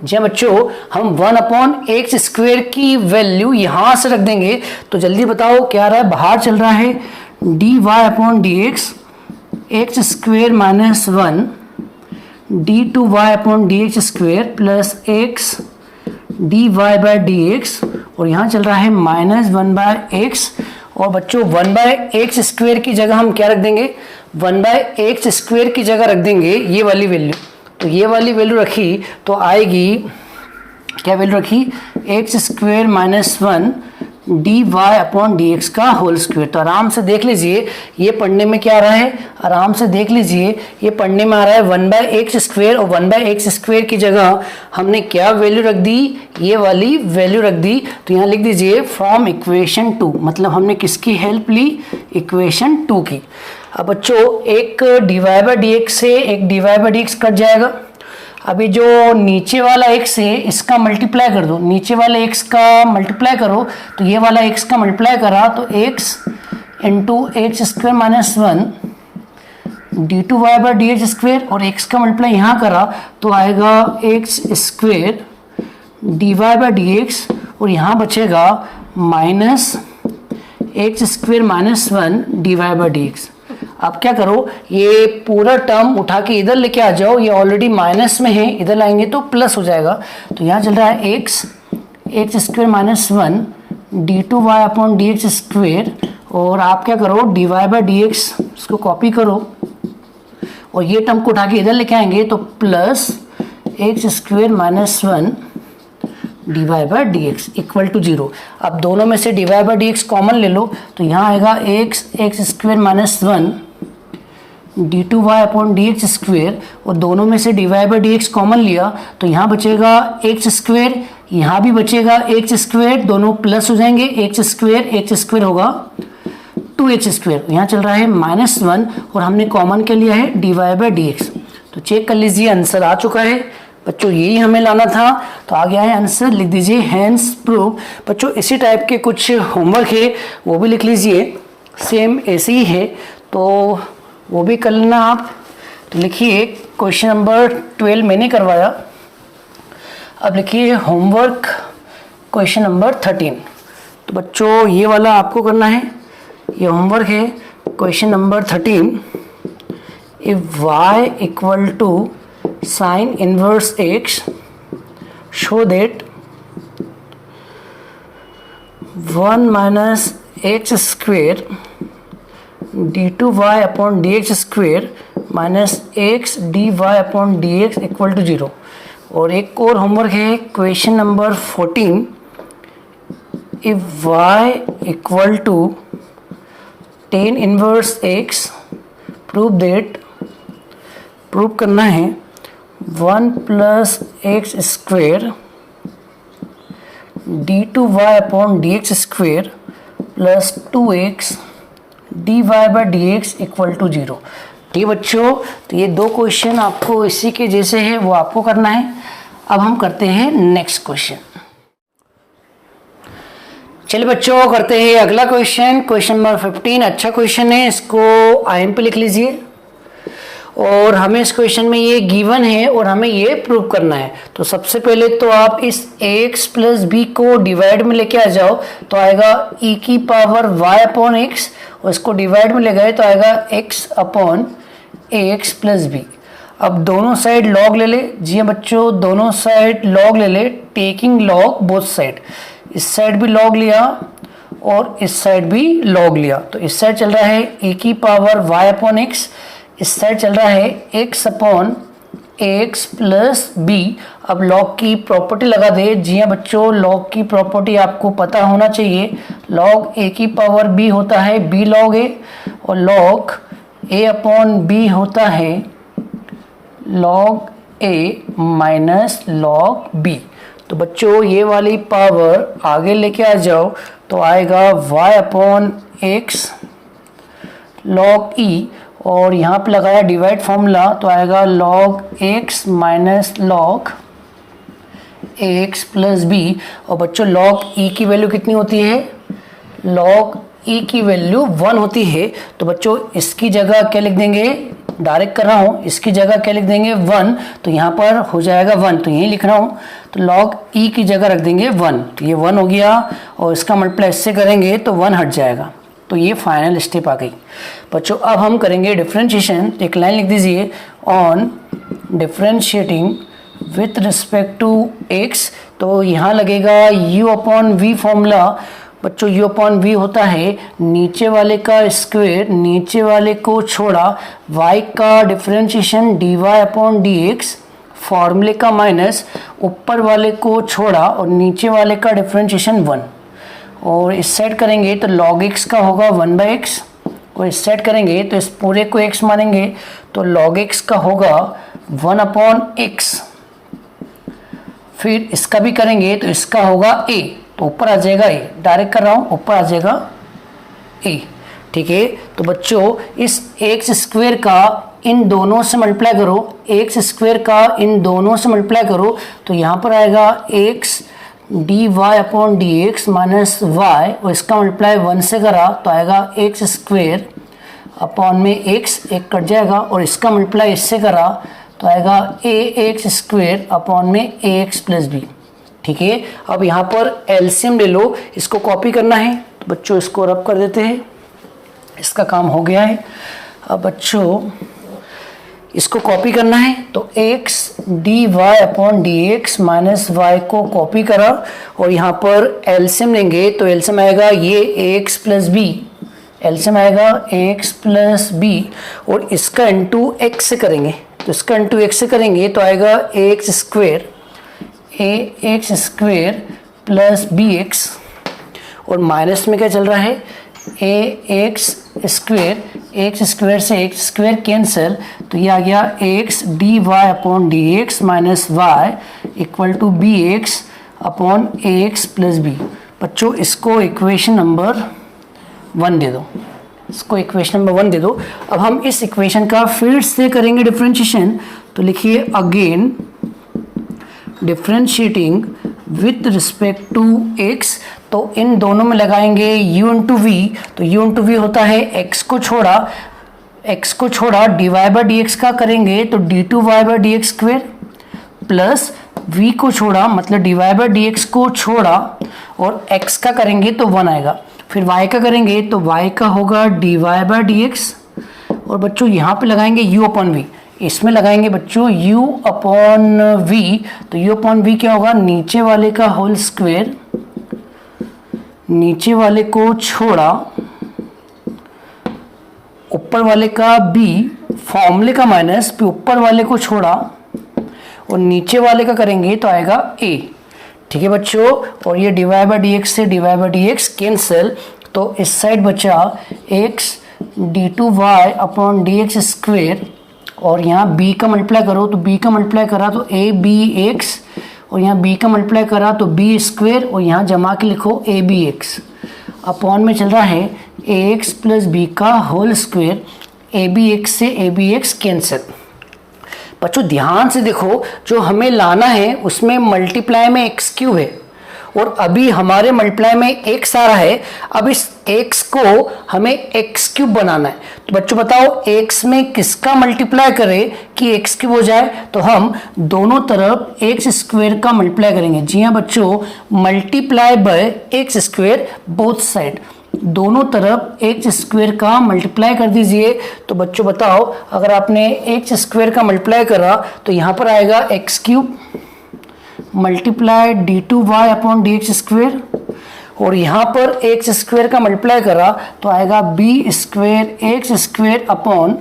जी बच्चों, हम 1 अपॉन एक्स स्क्वेयर की वैल्यू यहां से रख देंगे तो जल्दी बताओ क्या आ रहा है, बाहर चल रहा है d Y upon D x x square minus 1 d two Y upon D x square plus x D Y by D x, और यहाँ चल रहा है माइनस 1 बाय एक्स। और बच्चों 1 बाय एक्स स्क्वेयर की जगह हम क्या रख देंगे, 1/x² की जगह रख देंगे ये वाली वैल्यू, तो ये वाली वैल्यू रखी तो आएगी, क्या वैल्यू रखी, x² - 1 dy/dx का होल स्क्वायर। तो आराम से देख लीजिए ये पढ़ने में क्या आ रहा है, आराम से देख लीजिए ये पढ़ने में आ रहा है 1/x² और 1/x² की जगह हमने क्या वैल्यू रख दी, ये वाली वैल्यू रख दी। तो यहाँ लिख दीजिए फ्रॉम इक्वेशन 2, मतलब हमने किसकी हेल्प ली, इक्वेशन 2 की। अब बच्चों एक dy/dx से एक dy/dx कट जाएगा। अभी जो नीचे वाला x है इसका मल्टीप्लाई कर दो, नीचे वाले x का मल्टीप्लाई करो, तो ये वाला x का मल्टीप्लाई करा तो x × x² - 1 d2y/dx² और x का मल्टीप्लाई यहाँ करा तो आएगा x² dy/dx और यहाँ बचेगा -x² - 1 dy/dx। अब क्या करो, ये पूरा टर्म उठा के इधर लेके आ जाओ, ये ऑलरेडी माइनस में है, इधर लाएंगे तो प्लस हो जाएगा। तो यहाँ चल रहा है x² - 1 d2y/dx² और आप क्या करो dy/dx इसको कॉपी करो और ये टर्म को उठा के इधर लेके आएंगे तो plus x² - 1 dy/dx equal to 0। अब दोनों में से dy/dx कॉमन ले लो तो यहाँ आएगा x² - 1 d2y/dx² और दोनों में से dy/dx कॉमन लिया तो यहाँ बचेगा x², यहाँ भी बचेगा x², दोनों प्लस हो जाएंगे, x² होगा 2x²। यहाँ चल रहा है -1 और हमने कॉमन क्या लिया है dy/dx। तो चेक कर लीजिए आंसर आ चुका है बच्चों, यही हमें लाना था तो आ गया है आंसर, लिख दीजिए हैंस प्रूव। बच्चों इसी टाइप के कुछ होमवर्क है वो भी लिख लीजिए, सेम ऐसे ही है तो वो भी कर लेना आप। तो लिखिए क्वेश्चन नंबर 12 मैंने करवाया, अब लिखिए होमवर्क क्वेश्चन नंबर 13। तो बच्चों ये वाला आपको करना है, ये होमवर्क है question number 13। If y = sin inverse x, show that 1 - x² d2y/dx² - x dy/dx equal to 0। और एक और होमवर्क है question number 14। If y = tan inverse x, prove करना है 1 + x² d2y/dx² + 2x dy/dx equal to 0। ठीक है बच्चों, तो ये दो क्वेश्चन आपको इसी के जैसे है वो आपको करना है। अब हम करते हैं नेक्स्ट क्वेश्चन। चलिए बच्चों करते हैं अगला क्वेश्चन, क्वेश्चन नंबर 15। अच्छा क्वेश्चन है, इसको IM पे लिख लीजिए। और हमें इस क्वेश्चन में ये गिवन है और हमें ये प्रूव करना है। तो सबसे पहले तो आप इस ax + b को डिवाइड में लेके आ जाओ तो आएगा e⁻y/x और इसको डिवाइड में ले गए तो आएगा x/ax + b। अब दोनों साइड लॉग ले ले, जी हाँ बच्चों दोनों साइड लॉग ले ले, टेकिंग लॉग बोथ साइड। इस साइड भी लॉग लिया और इस साइड भी लॉग लिया। तो इस साइड चल रहा है e⁻y/x, इस साइड चल रहा है x/ax + b। अब लॉग की प्रॉपर्टी लगा दे, जी हाँ बच्चों लॉग की प्रॉपर्टी आपको पता होना चाहिए। लॉग a⁻b होता है b log a और लॉग a/b होता है log a - log b। तो बच्चों ये वाली पावर आगे लेके आ जाओ तो आएगा y/x log e और यहाँ पे लगाया डिवाइड फॉर्मूला तो आएगा log x - log ax + b। और बच्चों log e की वैल्यू कितनी होती है, log e की वैल्यू 1 होती है। तो बच्चों इसकी जगह क्या लिख देंगे, डायरेक्ट कर रहा हूँ, इसकी जगह क्या लिख देंगे 1, तो यहाँ पर हो जाएगा 1, तो यही लिख रहा हूँ। तो log e की जगह रख देंगे 1, तो ये 1 हो गया और इसका मल्टीप्लाई इससे करेंगे तो 1 हट जाएगा। तो ये फाइनल स्टेप आ गई। बच्चों अब हम करेंगे डिफरेंशिएशन। एक लाइन लिख दीजिए, on differentiating with respect to x। तो यहाँ लगेगा u/v फॉर्मूला बच्चों u अपॉन v होता है नीचे वाले का स्क्वायर, नीचे वाले को छोड़ा y का डिफरेंशिएशन dy अपॉन dx, फॉर्मूले का माइनस ऊपर वाले को छोड़ा और नीचे वाले का डिफरेंशिएशन 1, और इस साइड करेंगे तो log x का होगा 1/x, और इस साइड करेंगे तो इस पूरे को x मानेंगे तो log x का होगा 1/x। फिर इसका भी करेंगे तो इसका होगा a, तो ऊपर आ जाएगा a, डायरेक्ट कर रहा हूँ, ऊपर आ जाएगा a। ठीक है, तो बच्चों इस एक्स स्क्वायर का इन दोनों से मल्टीप्लाई करो, एक्स स्क्वायर का इन दोनों से मल्टीप्लाई करो तो यहाँ पर आएगा x dy upon D x minus y, और इसका मल्टीप्लाई 1 से करा तो आएगा एक्स स्क्वायर अपॉन में x, एक कट जाएगा, और इसका मल्टीप्लाई इससे करा तो आएगा ए एक्स स्क्वायर अपॉन में ए एक्स प्लस बी। ठीक है, अब यहाँ पर एलसीएम ले लो, इसको कॉपी करना है तो बच्चों इसको रब कर देते हैं, इसका काम हो गया है। अब बच्चों इसको कॉपी करना है तो x dy upon D x minus y को कॉपी करा, और यहाँ पर एलसीएम लेंगे तो एलसीएम आएगा ये ax प्लस बी, एलसीएम आएगा ax प्लस बी, और इसका इंटू x से करेंगे तो इसका इंटू x से करेंगे तो आएगा ax स्क्वायर प्लस bx, और माइनस में क्या चल रहा है ax स्क्वायर से एक्स स्क्वायर कैंसिल, तो ये आ गया x dy upon D x minus y equal to b x upon A x plus b. बच्चों इसको इक्वेशन नंबर 1 दे दो, इसको इक्वेशन नंबर 1 दे दो। अब हम इस इक्वेशन का फिर से करेंगे डिफरेंशिएशन, तो लिखिए again differentiating with respect to x, तो इन दोनों में लगाएंगे u इंटू वी, तो u इंटू वी होता है x को छोड़ा dy बाई डी एक्स का करेंगे तो d2y by D x square, plus v को छोड़ा मतलब dy बाई डी एक्स को छोड़ा और x का करेंगे तो 1 आएगा, फिर y का करेंगे तो y का होगा dy बाई डी एक्स, और बच्चों यहाँ पे लगाएंगे u अपॉन v, इसमें लगाएंगे बच्चों u अपॉन v, तो u अपॉन v क्या होगा नीचे वाले का होल स्क्वायर, नीचे वाले को छोड़ा ऊपर वाले का b, फॉर्मूले का माइनस फिर ऊपर वाले को छोड़ा और नीचे वाले का करेंगे तो आएगा a। ठीक है बच्चों, और ये dy बाई डी एक्स से dy by D X cancel, तो इस साइड बचा x d2y upon D x square, और यहाँ b का मल्टीप्लाई करो तो b का मल्टीप्लाई करा तो a b x, और यहाँ b का मल्टीप्लाई करा तो b स्क्वेयर, और यहाँ जमा के लिखो a b x, अपॉन में चल रहा है ax प्लस बी का whole square, a b x से ए बी एक्स कैंसिल। बच्चों ध्यान से देखो, जो हमें लाना है उसमें मल्टीप्लाई में एक्स क्यूब है और अभी हमारे मल्टीप्लाई में x आ रहा है, अब इस x को हमें x क्यूब बनाना है। तो बच्चों बताओ x में किसका मल्टीप्लाई करें कि x क्यूब हो जाए, तो हम दोनों तरफ x स्क्वायर का मल्टीप्लाई करेंगे। जी हाँ बच्चों, multiply by x square both side, दोनों तरफ एक्स स्क्वायर का मल्टीप्लाई कर दीजिए। तो बच्चों बताओ अगर आपने एक्स स्क्वायर का मल्टीप्लाई करा तो यहाँ पर आएगा x cube multiply d two Y upon D x square, और यहाँ पर एक्स स्क्वायर का मल्टीप्लाई करा तो आएगा B square X square upon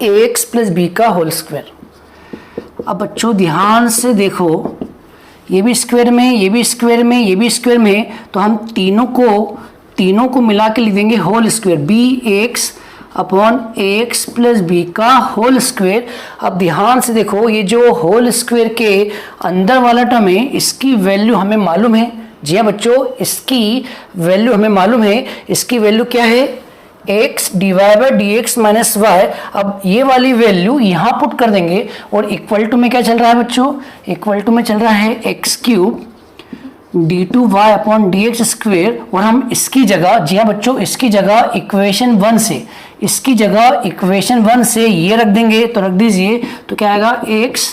ए एक्स प्लस बी का होल स्क्वायर। अब बच्चों ध्यान से देखो, ये भी स्क्वायर में, ये भी स्क्वायर में, ये भी स्क्वायर में, तो हम तीनों को मिला के लिख देंगे whole square, b x upon x plus B का होल स्क्वायर। अब ध्यान से देखो, ये जो होल स्क्वायर के अंदर वाला टर्म है इसकी वैल्यू हमें मालूम है। जी हाँ बच्चों, इसकी वैल्यू हमें मालूम है, इसकी वैल्यू क्या है x divide by D x minus y. अब ये वाली वैल्यू यहाँ पुट कर देंगे और इक्वल टू में क्या चल रहा है बच्चों, इक्वल टू में चल रहा है x cube d two Y upon D x square, और हम इसकी जगह, जी हाँ बच्चों, इसकी जगह इक्वेशन 1 से, इसकी जगह इक्वेशन 1 से ये रख देंगे, तो रख दीजिए, तो क्या आएगा x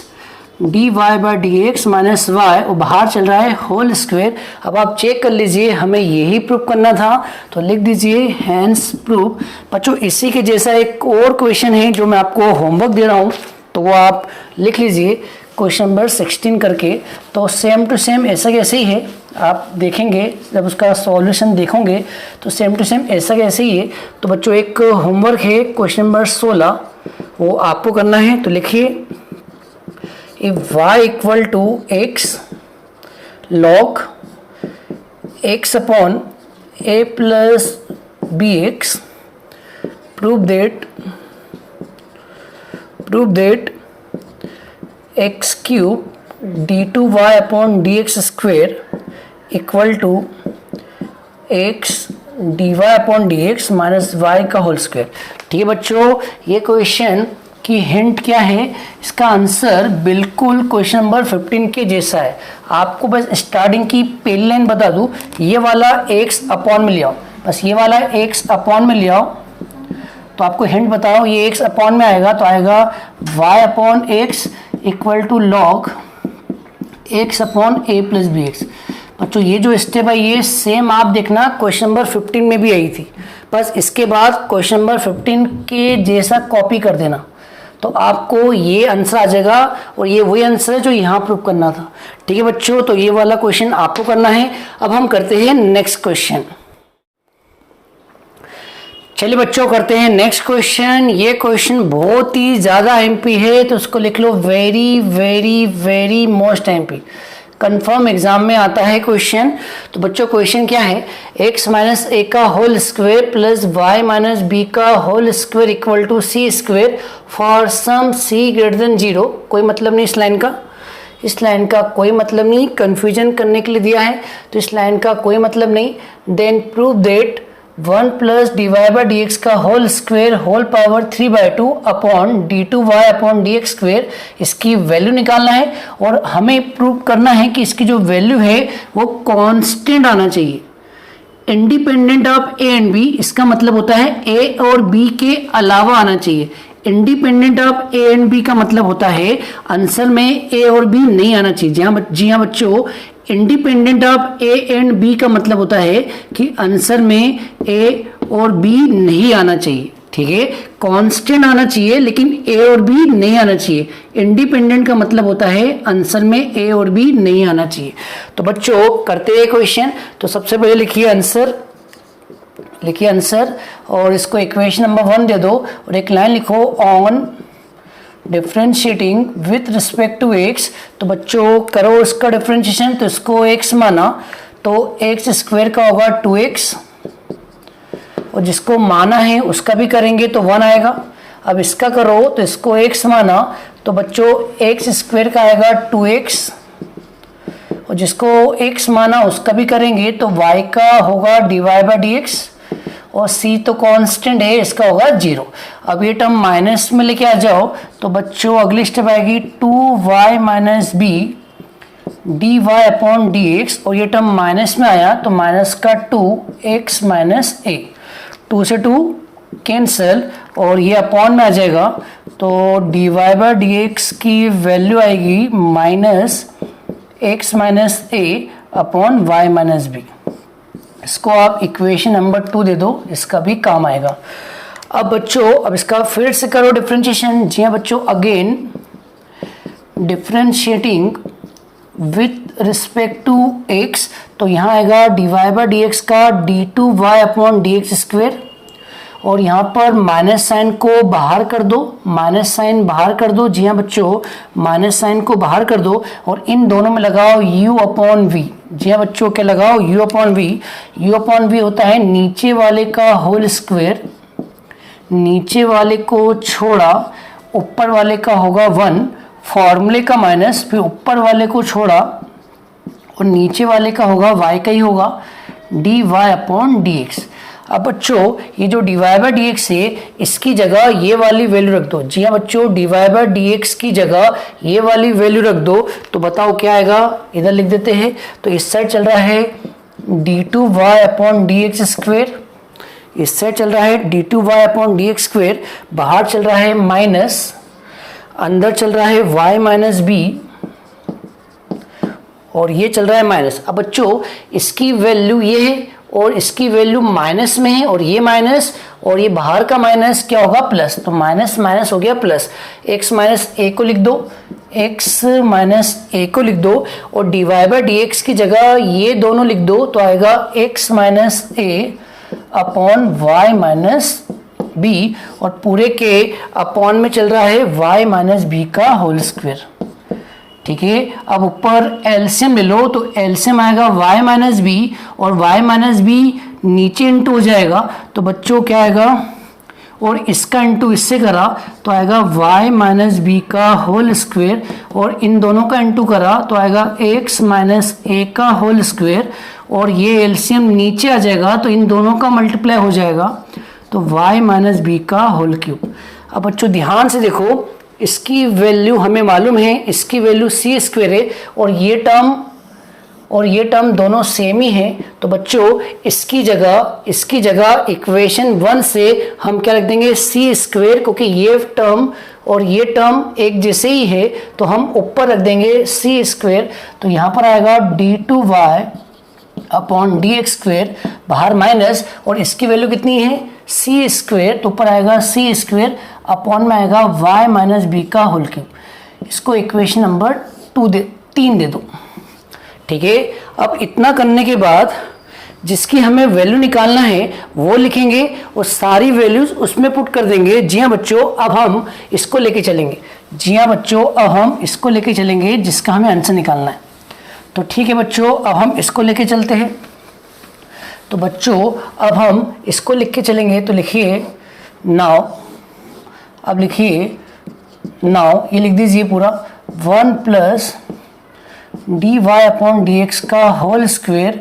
d Y by D x minus y, और बाहर चल रहा है होल स्क्वायर। अब आप चेक कर लीजिए, हमें यही प्रूफ करना था, तो लिख दीजिए हैंस प्रूफ। बच्चों इसी के जैसा एक और क्वेश्चन है जो मैं आपको होमवर्क दे रहा हूँ, तो वो आप लिख लीजिए क्वेश्चन नंबर 16 करके। तो सेम टू सेम ऐसा कैसे ही है, आप देखेंगे जब उसका सॉल्यूशन देखोगे तो सेम टू सेम ऐसा कैसे ही है। तो बच्चों एक होमवर्क है क्वेश्चन नंबर 16, वो आपको करना है। तो लिखिए if y equal to x log x upon a plus b x, prove that x cube d2y upon dx square equal to x dy upon dx minus y का होल स्क्वेयर। ठीक है बच्चों, ये क्वेश्चन की हिंट क्या है, इसका आंसर बिल्कुल क्वेश्चन नंबर 15 के जैसा है। आपको बस स्टार्टिंग की पहली लाइन बता दूं, ये वाला x अपॉन में ले आओ, बस ये वाला x अपॉन में ले आओ। तो आपको हिंट बताओ, ये x अपॉन में आएगा तो आएगा y upon x equal to log x upon a plus b x. बच्चों ये जो स्टेप है ये सेम आप देखना क्वेश्चन नंबर 15 में भी आई थी, बस इसके बाद क्वेश्चन नंबर 15 के जैसा कॉपी कर देना तो आपको ये आंसर आ जाएगा, और ये वही आंसर है जो यहाँ प्रूव करना था। ठीक है बच्चों, तो ये वाला क्वेश्चन आपको करना है। अब हम करते हैं नेक्स्ट क्वेश्चन। चलिए बच्चों करते हैं नेक्स्ट क्वेश्चन। ये क्वेश्चन बहुत ही ज़्यादा एमपी है, तो उसको लिख लो very very very most MP, confirm exam में आता है क्वेश्चन। तो बच्चों क्वेश्चन क्या है, x माइनस ए का whole square plus Y minus B का whole square equal to C square for some c greater than 0। कोई मतलब नहीं इस लाइन का, इस लाइन का कोई मतलब नहीं, कंफ्यूजन करने के लिए दिया है तो इस लाइन का कोई मतलब नहीं। Then prove that 1 plus D Y by D x का whole square whole power 3/2 upon D two Y upon D x square, इसकी वैल्यू निकालना है और हमें प्रूव करना है कि इसकी जो वैल्यू है वो कांस्टेंट आना चाहिए, independent of a and b. इसका मतलब होता है ए और बी के अलावा आना चाहिए। Independent of a and b का मतलब होता है आंसर में ए और बी नहीं आना चाहिए। जी हाँ बच्चों, independent of a and b का मतलब होता है कि आंसर में ए और बी नहीं आना चाहिए। ठीक है, कांस्टेंट आना चाहिए लेकिन ए और बी नहीं आना चाहिए। इंडिपेंडेंट का मतलब होता है आंसर में ए और बी नहीं आना चाहिए। तो बच्चों करते हैं क्वेश्चन। तो सबसे पहले लिखिए आंसर और इसको इक्वेशन नंबर 1 दे दो और एक लाइन लिखो on differentiating with respect to x. तो बच्चों करो इसका डिफ्रेंशिएशन, तो इसको x माना तो एक्स स्क्वायर का होगा 2x, और जिसको माना है उसका भी करेंगे तो 1 आएगा। अब इसका करो तो इसको x माना तो बच्चों एक्स स्क्वायर का आएगा 2x, और जिसको x माना उसका भी करेंगे तो y का होगा dy बाई डी एक्स, और c तो कांस्टेंट है इसका होगा 0। अब ये टर्म माइनस में लेके आ जाओ तो बच्चों अगली स्टेप आएगी 2y minus b d Y upon D x, और ये टर्म माइनस में आया तो माइनस का 2x माइनस ए, 2 से 2 कैंसल और ये अपॉन में आ जाएगा तो d Y by D x की वैल्यू आएगी minus x minus a upon y minus b. इसको आप इक्वेशन नंबर 2 दे दो, इसका भी काम आएगा। अब बच्चों अब इसका फिर से करो डिफरेंशिएशन। जी हाँ बच्चों, again differentiating with respect to x, तो यहाँ आएगा D Y by D x का D two Y upon D x square, और यहाँ पर माइनस साइन को बाहर कर दो, माइनस साइन बाहर कर दो। जी हाँ बच्चों, माइनस साइन को बाहर कर दो और इन दोनों में लगाओ u अपॉन वी। जी हाँ बच्चों, क्या लगाओ u upon v. u upon v होता है नीचे वाले का होल स्क्वायर, नीचे वाले को छोड़ा ऊपर वाले का होगा 1, फॉर्मूले का माइनस, फिर ऊपर वाले को छोड़ा और नीचे वाले का होगा y का ही होगा dy अपॉन dx। अब बच्चों ये जो dy बाई डी एक्स है इसकी जगह ये वाली वैल्यू रख दो। जी हाँ बच्चों, dy बाई डी एक्स की जगह ये वाली वैल्यू रख दो तो बताओ क्या आएगा, इधर लिख देते हैं। तो इस साइड चल रहा है d two Y upon D x square, इस साइड चल रहा है d two Y upon D x square, बाहर चल रहा है माइनस, अंदर चल रहा है y माइनस बी और ये चल रहा है माइनस। अब बच्चों इसकी वैल्यू ये है और इसकी वैल्यू माइनस में है और ये माइनस और ये बाहर का माइनस क्या होगा प्लस, तो माइनस माइनस हो गया प्लस। x माइनस ए को लिख दो, x माइनस ए को लिख दो और dy बाई डी एक्स की जगह ये दोनों लिख दो तो आएगा x minus a upon y minus B और पूरे के अपॉन में चल रहा है y माइनस बी का होल स्क्वायर। ठीक है, अब ऊपर एलसीएम ले लो तो एलसीएम आएगा y माइनस बी और y माइनस बी नीचे इंटू हो जाएगा तो बच्चों क्या आएगा, और इसका इंटू इससे करा तो आएगा y माइनस बी का होल स्क्वायर और इन दोनों का इंटू करा तो आएगा x माइनस ए का होल स्क्वायर और ये एलसीएम नीचे आ जाएगा तो इन दोनों का मल्टीप्लाई हो जाएगा तो y माइनस बी का होल क्यूब। अब बच्चों ध्यान से देखो, इसकी वैल्यू हमें मालूम है, इसकी वैल्यू सी स्क्वायर है और ये टर्म दोनों सेम ही है तो बच्चों इसकी जगह इक्वेशन 1 से हम क्या रख देंगे सी स्क्वायर, क्योंकि ये टर्म और ये टर्म एक जैसे ही है तो हम ऊपर रख देंगे सी स्क्वायर। तो यहाँ पर आएगा d2y upon D x square, बाहर माइनस और इसकी वैल्यू कितनी है सी स्क्वायर तो ऊपर आएगा सी स्क्वायर अपॉन में आएगा y माइनस बी का होल क्यूब। इसको इक्वेशन नंबर 3 दे दो। ठीक है, अब इतना करने के बाद जिसकी हमें वैल्यू निकालना है वो लिखेंगे और सारी वैल्यूज उसमें पुट कर देंगे। जी हाँ बच्चों, अब हम इसको लेके चलेंगे जिसका हमें आंसर निकालना है। तो ठीक है बच्चों, अब हम इसको लेके चलते हैं। तो बच्चों अब हम इसको लिख के चलेंगे तो लिखिए नाउ, अब लिखिए नाउ, ये लिख दीजिए पूरा 1 plus D Y upon D x का होल स्क्वायर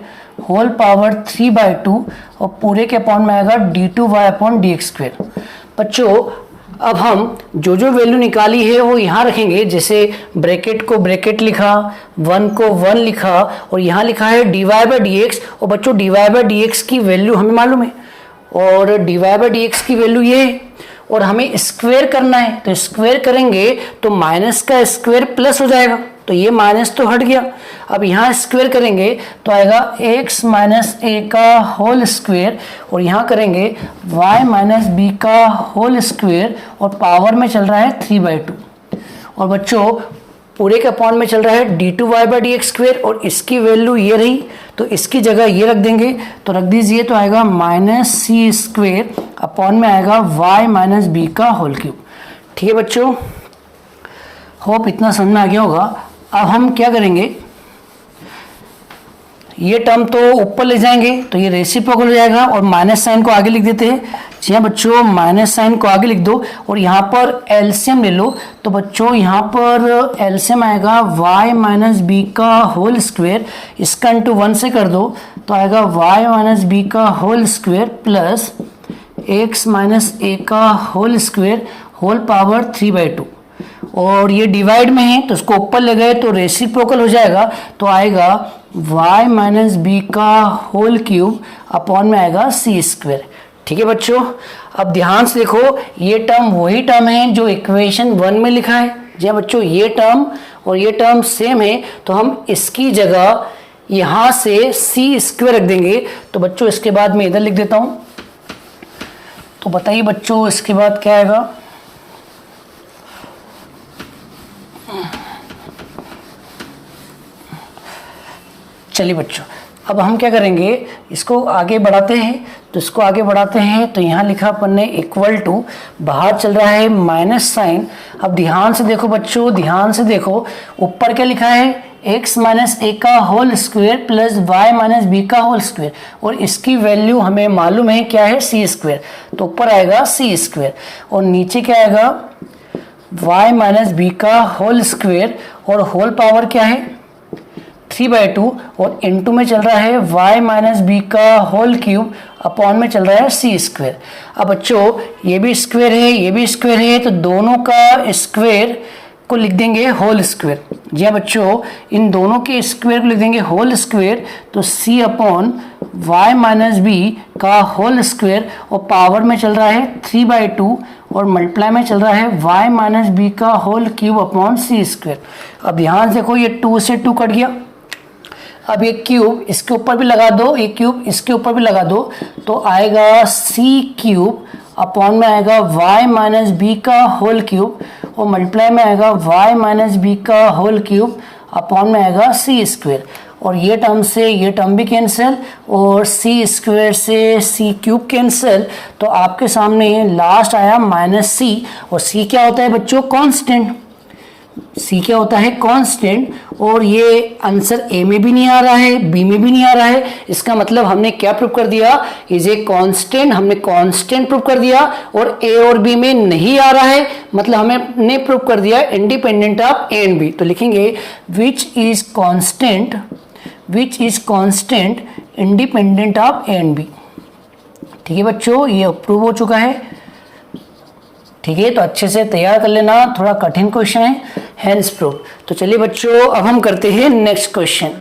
होल पावर 3/2 और पूरे के अपॉन में आएगा d2y upon D x square. बच्चों अब हम जो वैल्यू निकाली है वो यहाँ रखेंगे, जैसे ब्रैकेट को ब्रैकेट लिखा, 1 को 1 लिखा और यहाँ लिखा है dy बाई डी एक्स। और बच्चों dy बाई डी एक्स की वैल्यू हमें मालूम है और dy बाई डी एक्स की वैल्यू ये है और हमें स्क्वायर करना है तो स्क्वायर करेंगे तो माइनस का स्क्वायर प्लस हो जाएगा तो ये माइनस तो हट गया। अब यहाँ स्क्वायर करेंगे तो आएगा x माइनस ए का होल स्क्वायर और यहाँ करेंगे y माइनस बी का होल स्क्वायर और पावर में चल रहा है 3/2 और बच्चों पूरे के अपॉन में चल रहा है d2y by D x square और इसकी वैल्यू ये रही तो इसकी जगह ये रख देंगे तो रख दीजिए तो आएगा माइनस सी स्क्वायर अपॉन में आएगा y माइनस बी का होल क्यूब। ठीक है बच्चों, होप इतना समझ में आ गया होगा। अब हम क्या करेंगे, ये टर्म तो ऊपर ले जाएंगे तो ये रेसिप्रोकल हो जाएगा और माइनस साइन को आगे लिख देते हैं। जी हाँ बच्चों, माइनस साइन को आगे लिख दो और यहाँ पर एलसीएम ले लो तो बच्चों यहाँ पर एलसीएम आएगा y माइनस बी का होल स्क्वायर, इसका इंटू 1 से कर दो तो आएगा y माइनस बी का whole square plus x minus ए का होल स्क्वायर होल पावर 3/2 और ये डिवाइड में है तो उसको ऊपर ले गए तो रेसिप्रोकल हो जाएगा तो आएगा y माइनस बी का होल क्यूब अपॉन में आएगा सी स्क्वायर। ठीक है बच्चों, अब ध्यान से देखो, ये टर्म वही टर्म है जो इक्वेशन 1 में लिखा है। जी हाँ बच्चों, ये टर्म और ये टर्म सेम है तो हम इसकी जगह यहाँ से सी स्क्वायर रख देंगे। तो बच्चों इसके बाद मैं इधर लिख देता हूँ। तो बताइए बच्चों इसके बाद क्या आएगा, चलिए बच्चों अब हम क्या करेंगे, इसको आगे बढ़ाते हैं। तो इसको आगे बढ़ाते हैं तो यहाँ लिखा अपन ने इक्वल टू, बाहर चल रहा है माइनस साइन। अब ध्यान से देखो बच्चों, ध्यान से देखो, ऊपर क्या लिखा है x माइनस ए का whole square plus y minus B का होल स्क्वायर और इसकी वैल्यू हमें मालूम है क्या है सी स्क्वायर तो ऊपर आएगा सी स्क्वायर और नीचे क्या आएगा y माइनस बी का होल स्क्वायर और होल पावर क्या है 3/2 और इनटू में चल रहा है y माइनस बी का होल क्यूब अपॉन में चल रहा है सी स्क्वायर। अब बच्चों ये भी स्क्वायर है ये भी स्क्वायर है तो दोनों का स्क्वायर को लिख देंगे होल स्क्वायर। जी हाँ बच्चों, इन दोनों के स्क्वायर को लिख देंगे होल स्क्वायर तो c upon y minus B का होल स्क्वायर और पावर में चल रहा है 3/2 और मल्टीप्लाई में चल रहा है y माइनस बी का होल क्यूब अपॉन सी स्क्वायर। अब ध्यान से देखो, ये 2 से 2 कट गया। अब ये क्यूब इसके ऊपर भी लगा दो, ये क्यूब इसके ऊपर भी लगा दो तो आएगा सी क्यूब अपॉन में आएगा y माइनस बी का होल क्यूब और मल्टीप्लाई में आएगा y माइनस बी का होल क्यूब अपॉन में आएगा सी स्क्वेयर, और ये टर्म से ये टर्म भी कैंसिल और सी स्क्वेयर से सी क्यूब कैंसिल, तो आपके सामने लास्ट आया माइनस सी, और सी क्या होता है बच्चों? कांस्टेंट। सी क्या होता है? कांस्टेंट। और ये आंसर ए में भी नहीं आ रहा है, बी में भी नहीं आ रहा है, इसका मतलब हमने क्या प्रूव कर दिया? इज ए कांस्टेंट, हमने कांस्टेंट प्रूव कर दिया, और ए और बी में नहीं आ रहा है, मतलब हमने प्रूव कर दिया independent of a and b. तो लिखेंगे which is constant independent of a and b. ठीक है बच्चों, ये प्रूव हो चुका है। ठीक है, तो अच्छे से तैयार कर लेना, थोड़ा कठिन क्वेश्चन है, हेंस प्रूव। तो चलिए बच्चों, अब हम करते हैं नेक्स्ट क्वेश्चन।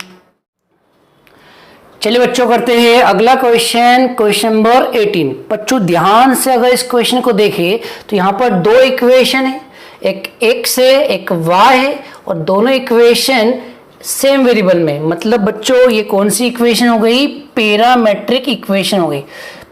चलिए बच्चों, करते हैं अगला क्वेश्चन, क्वेश्चन नंबर 18। बच्चों ध्यान से अगर इस क्वेश्चन को देखें तो यहाँ पर दो इक्वेशन है, एक x है एक y है, और दोनों इक्वेशन सेम वेरिएबल में। मतलब बच्चों ये कौन सी इक्वेशन हो गई? पैरामेट्रिक इक्वेशन हो गई।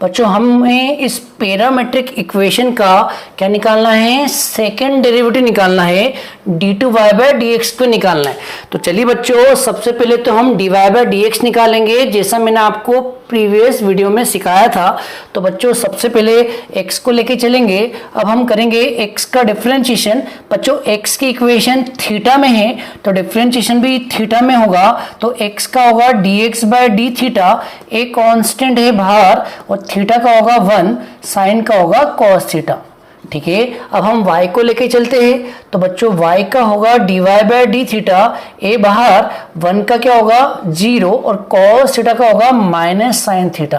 बच्चों हमें इस पैरामेट्रिक इक्वेशन का क्या निकालना है? सेकंड डेरिवेटिव निकालना है, d2y/dx को निकालना है। तो चलिए बच्चों, सबसे पहले तो हम dy/dx निकालेंगे, जैसा मैंने आपको प्रीवियस वीडियो में सिखाया था। तो बच्चों सबसे पहले x को लेके चलेंगे। अब हम करेंगे x का डिफरेंशिएशन। बच्चों x की इक्वेशन थीटा में है, तो डिफरेंशिएशन भी थीटा में होगा, तो x का होगा dx/d थीटा, एक कांस्टेंट है बाहर, और थीटा का होगा 1, साइन का होगा cos थीटा। ठीक है, अब हम y को लेके चलते हैं। तो बच्चों y का होगा dy/d थीटा, a बाहर, 1 का क्या होगा 0, और cos थीटा का होगा माइनस साइन थीटा।